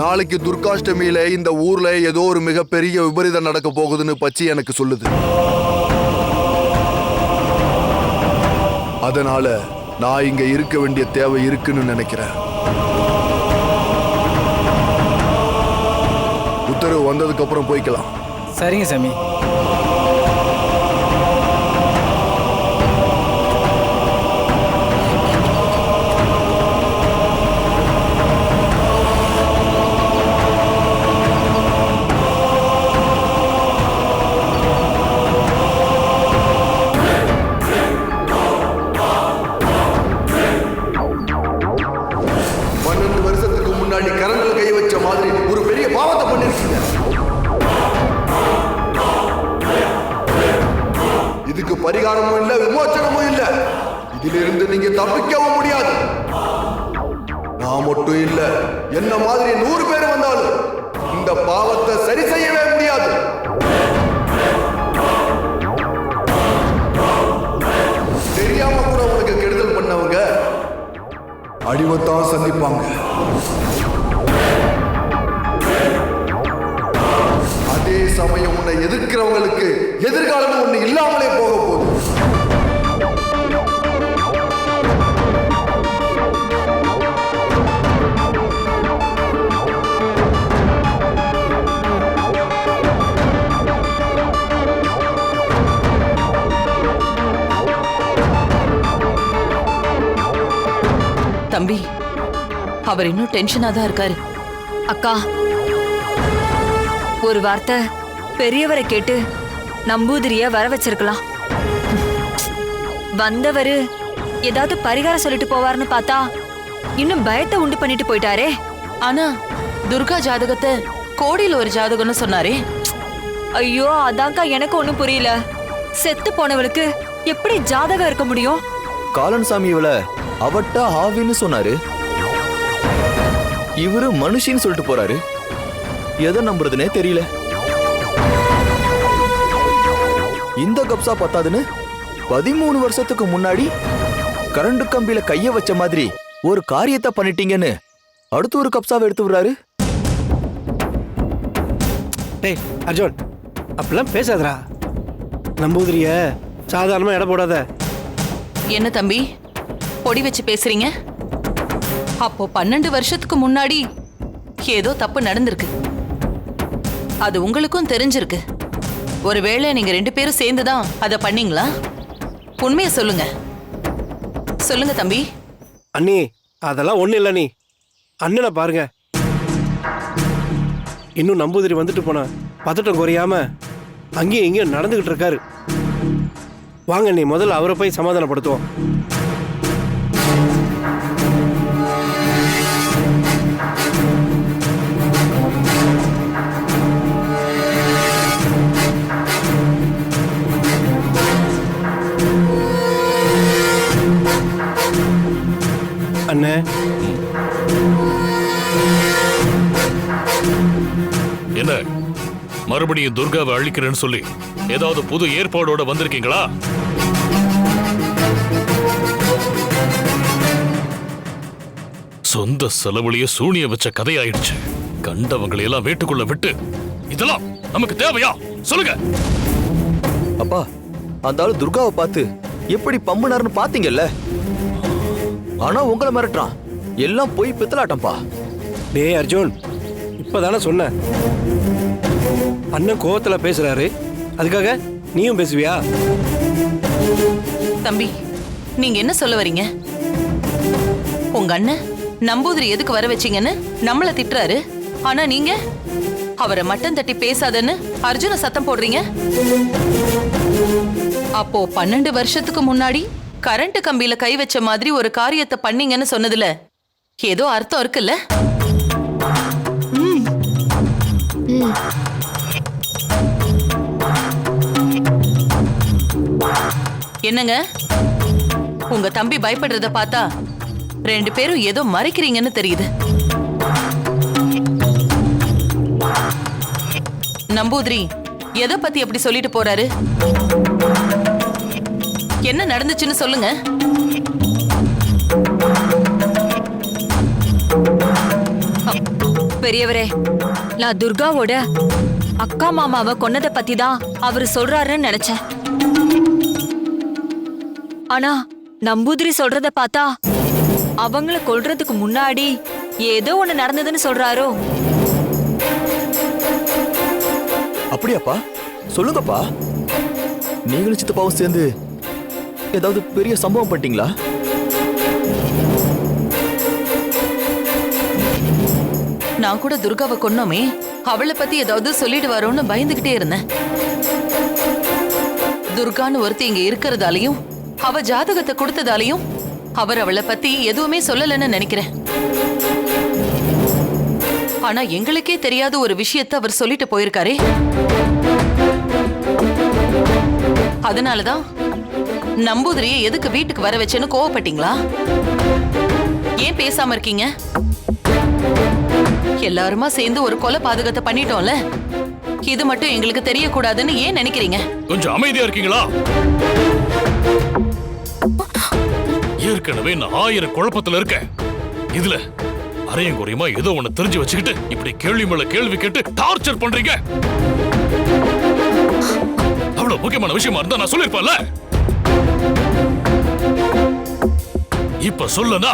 நாளைக்கு துர்காஷ்டமியில இந்த ஊர்ல ஏதோ ஒரு மிகப்பெரிய விபரீதம் நடக்க போகுதுன்னு பச்சி எனக்கு சொல்லுது. அதனால நான் இங்க இருக்க வேண்டிய தேவை இருக்குன்னு நினைக்கிறேன். உத்தரவு வந்ததுக்கு அப்புறம் போய்க்கலாம். சரிங்க சாமி. கரண்டில் கை வச்ச மாதிரி ஒரு பெரிய பாவத்தை பண்ணிருக்கீங்க. இதுக்கு பரிகாரமும் இல்ல, விமோச்சனமும் இல்ல. இதிலிருந்து நீங்க தப்பிக்கவும் முடியாது. நான் மட்டும் இல்ல, என்ன மாதிரி 100 பேர் வந்தாலும் இந்த பாவத்தை சரி செய்யவே முடியாது. தெரியாம கூட உனக்கு கெடுதல் பண்ணவங்க அடிவத்தான் சந்திப்பாங்க. அதே சமயம் உன்னை எதிர்க்கிறவங்களுக்கு எதிர்காலம் ஒண்ணு இல்லாமலே போக போகுது. தம்பி, அவர் இன்னும் டென்ஷனா தான் இருக்காரு. அக்கா, ஒரு வார்த்தை பெரியவரை கேட்டு நம்பூதிரிய வர வச்சிருக்கலாம். வந்தவரு ஏதாவது பரிகாரம் சொல்லிட்டு போவார்னு பார்த்தா இன்னும் பயத்தை உண்டு பண்ணிட்டு போயிட்டாரே. ஆனா துர்கா ஜாதகத்தை கோடியில் ஒரு ஜாதகம்னு சொன்னாரே. ஐயோ, அதான்க்கா எனக்கு ஒண்ணும் புரியல. செத்து போனவளுக்கு எப்படி ஜாதகம் இருக்க முடியும்? காலன் சாமி இவள அவட்ட ஆவின்னு சொன்னாரு. இவரு மனுஷின்னு சொல்லிட்டு போறாரு. எதை நம்புறதுனே தெரியல. இந்த கப்சா பத்தாதுன்னு 13 வருஷத்துக்கு முன்னாடி கரண்ட் கம்பியில கைய வச்ச மாதிரி ஒரு காரியத்தை பண்ணிட்டீங்கன்னு அடுத்து ஒரு கப்சாவை எடுத்து விடுறாரு. டேய் அர்ஜுன், அப்படிலாம் பேசாதடா. நம்பூதிரிய சாதாரணமா எடை போடாத. என்ன தம்பி பொடி வச்சு பேசுறீங்க? அப்போ 12 வருஷத்துக்கு முன்னாடி ஏதோ தப்பு நடந்திருக்கு. அது உங்களுக்கும் தெரிஞ்சிருக்கு. ஒருவேளை நீங்க 2 பேரும் சேர்ந்துதான் அதை பண்ணீங்களா? உண்மையை சொல்லுங்க. சொல்லுங்க தம்பி. அண்ணி, அதெல்லாம் ஒண்ணு இல்ல. நீ அண்ணனை பாருங்க. இன்னும் நம்பூதிரி வந்துட்டு போன பதட்டம் குறையாம அங்கேயும் இங்கேயும் நடந்துகிட்டு இருக்காரு. வாங்க நீ முதல்ல அவரை போய் சமாதானப்படுத்துவோம். அண்ணே, என்ன மறுபடியும் துர்காவை அழிக்கிறேன்னு சொல்லி ஏதாவது புது ஏற்பாடோட வந்திருக்கீங்களா? சொந்த செலவுலயே சூனிய வச்ச கதையாயிடுச்சு. கண்டவங்களை எல்லாம் வீட்டுக்குள்ள விட்டு இதெல்லாம் நமக்கு தேவையா? சொல்லுங்க. அப்பா, அந்த ஆளு துர்காவை பார்த்து எப்படி பம்புனார்னு பாத்தீங்கல்ல? ஆனா உங்களை மிரட்டுறான். எல்லாம் போய் பித்தலாட்டம்பா. டேய் அர்ஜுன், இப்பதானே சொன்ன. அண்ணன் கோவத்துல பேசுறாரு, அதுக்காக நீயும் பேசுவியா? தம்பி, நீங்க என்ன சொல்ல வரீங்க? உங்க அண்ணன் நம்பூதிரி எதுக்கு வர வச்சீங்கன்னு நம்மள திட்டுறாரு. ஆனா நீங்க அவரை மட்டம் தட்டி பேசாதன்னு அர்ஜுன சத்தம் போடுறீங்க. அப்போ 12 வருஷத்துக்கு முன்னாடி கரண்ட் கம்பியில கை வச்ச மாதிரி ஒரு காரியத்தை பண்ணீங்கன்னு சொன்னதுல ஏதோ அர்த்தம் இருக்குல்ல? என்னங்க, உங்க தம்பி பயப்படுறத பார்த்தா 2 பேரும் ஏதோ மறைக்கிறீங்கன்னு தெரியுது. நம்பூதிரி எதை பத்தி அப்படி சொல்லிட்டு போறாரு? என்ன நடந்துச்சுன்னு சொல்லுங்க. பெரியவரே, நான் துர்காவோட அக்கா மாமாவை கொன்னதை பத்தி தான் அவரு சொல்றாருன்னு நினைச்சேன். ஆனா நம்பூதிரி சொல்றத பார்த்தா அவங்கள கொல்றதுக்கு முன்னாடி ஏதோ ஒண்ணு நடந்ததுன்னு சொல்றாரோ? அப்படியாப்பா? சொல்லுங்கப்பா. நீங்களும் சித்தப்பாவும் சேர்ந்து ஏதாவது பெரிய சம்பவம் பண்ணிட்டீங்களா? நான் கூட துர்காவை கொன்னோமே, அவளை பத்தி ஏதாவது சொல்லிட்டு வரோன்னு பயந்துகிட்டே இருந்தேன். துர்கான்னு ஒருத்தி இங்க இருக்கிறதாலையும் அவ ஜாதகத்தை கொடுத்ததாலையும் அவர் அவளை பத்தி எதுவுமே சொல்லலன்னு நினைக்கிறேன். ஆனா எங்களுக்கே தெரியாத ஒரு விஷயத்தை அவர் சொல்லிட்டு போயிருக்காரே. அதனாலதான் நம்பூதிரியை எதுக்கு வீட்டுக்கு வர வச்சேன்னு கோவப்பட்டீங்களா? ஏன் பேசாம இருக்கீங்க? எல்லாருமா சேர்ந்து ஒரு கொலை பாதகத்தை பண்ணிட்டோம்ல, இது மட்டும் எங்களுக்கு தெரியக்கூடாதுன்னு ஏன் நினைக்கிறீங்க? கொஞ்சம் அமைதியா இருக்கீங்களா? ஏற்கனவே நான் 1000 குழப்பத்துல இருக்கேன். இதுல அரையும் குறையுமா ஏதோ ஒண்ணு தெரிஞ்சு வச்சுக்கிட்டு இப்படி கேள்வி மேல கேள்வி கேட்டு டார்ச்சர் பண்றீங்க. அவ்வளவு முக்கியமான விஷயமா இருந்தா நான் சொல்லிருப்பேன்ல. இப்ப சொல்லுனா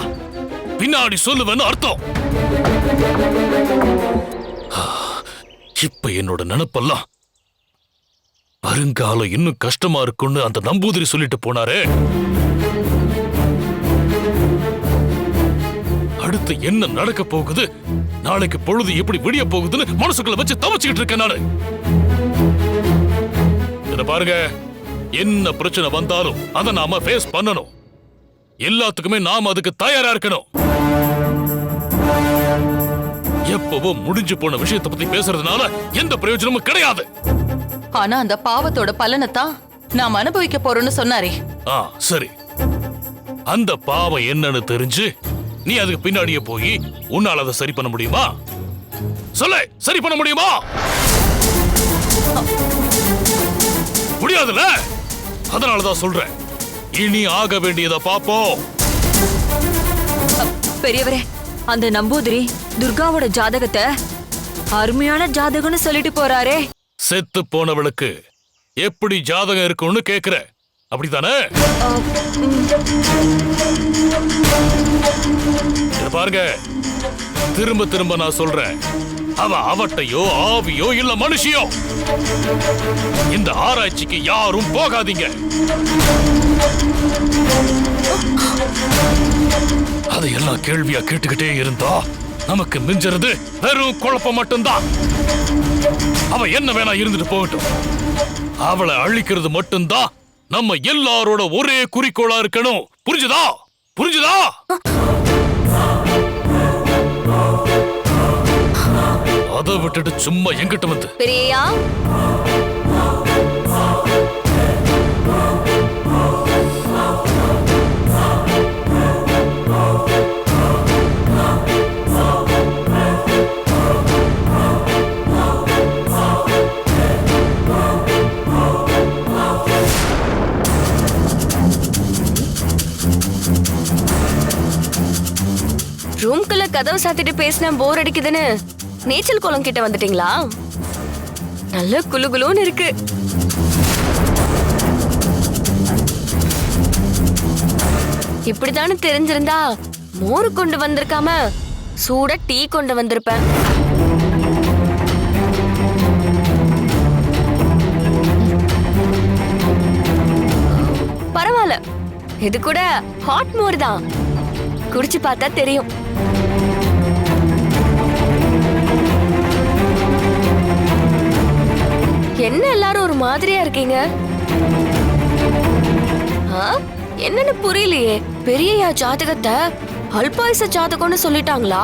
பின்னாடி சொல்லுவேன்னு அர்த்தம். இப்ப என்னோட நினைப்பெல்லாம் வருங்காலம் இன்னும் கஷ்டமா இருக்குன்னு அந்த நம்பூதிரி சொல்லிட்டு போனாரே. அடுத்து என்ன நடக்க போகுது, நாளைக்கு பொழுது எப்படி விடிய போகுதுன்னு மனசுக்குள்ள வச்சு தவச்சுக்கிட்டு இருக்கேன் நானு. இத பாருங்க, என்ன பிரச்சனை வந்தாலும் அதை நாம ஃபேஸ் பண்ணணும். எல்லாத்துக்குமே நாம அதுக்கு தயாரா இருக்கணும். எப்பவோ முடிஞ்சு போன விஷயத்தை பத்தி பேசுறதுனால எந்த பிரயோஜனமும் கிடையாது. ஆனா அந்த பாவத்தோட பலனைத்தான் நாம் அனுபவிக்க போறோம்னு சொன்னாரே. சரி, அந்த பாவம் என்னன்னு தெரிஞ்சு நீ அதுக்கு பின்னாடியே போய் உன்னால அதை சரி பண்ண முடியுமா? சொல்லு, சரி பண்ண முடியுமா? முடியாதுல்ல. அதனாலதான் சொல்றேன், இனி ஆக வேண்டியதை பாப்போம். பெரியவரே, அந்த நம்பூதிரி துர்காவோட ஜாதகத்தை அருமையான ஜாதகம்னு சொல்லிட்டு போறாரே. செத்து போனவளுக்கு எப்படி ஜாதகம் இருக்கும்னு கேக்குற, அப்படித்தானே? பாருங்க, திரும்ப திரும்ப நான் சொல்றேன், அவ அவட்டையோ ஆவியோ இல்ல மனுஷியோ. இந்த ஆராய்ச்சிக்கு யாரும் போகாதீங்க. அதையெல்லாம் கேள்வியா கேட்டுக்கிட்டே இருந்தா நமக்கு மிஞ்சறது வெறும் குழப்பம் மட்டும்தான். அவ என்ன வேணா இருந்துட்டு போகட்டும், அவளை அழிக்கிறது மட்டும்தான் நம்ம எல்லாரோட ஒரே குறிக்கோளா இருக்கணும். புரிஞ்சுதா? புரிஞ்சுதா? அதை விட்டுட்டு சும்மா எங்கிட்ட வந்து பெரியா, ரூம்குள்ள கதவை சாத்திட்டு பேசினா போர் அடிக்குதுன்னு நீச்சல் குளம் கிட்ட வந்துட்டீங்களா? நல்ல குளுகுளுன்னு இருக்கு. இப்படித்தானு தெரிஞ்சிருந்தா மோர் கொண்டு வந்திருக்காம சூட டீ கொண்டு வந்திருப்பேன். பரவாயில்ல, இது கூட ஹாட் மோர் தான். குடிச்சு பார்த்தா தெரியும். என்ன எல்லாரும் ஒரு மாதிரியா இருக்கீங்க? என்னன்னு புரியலையே. பெரியயா ஜாதகத்தை அல்பாயுச ஜாதகம்னு சொல்லிட்டாங்களா?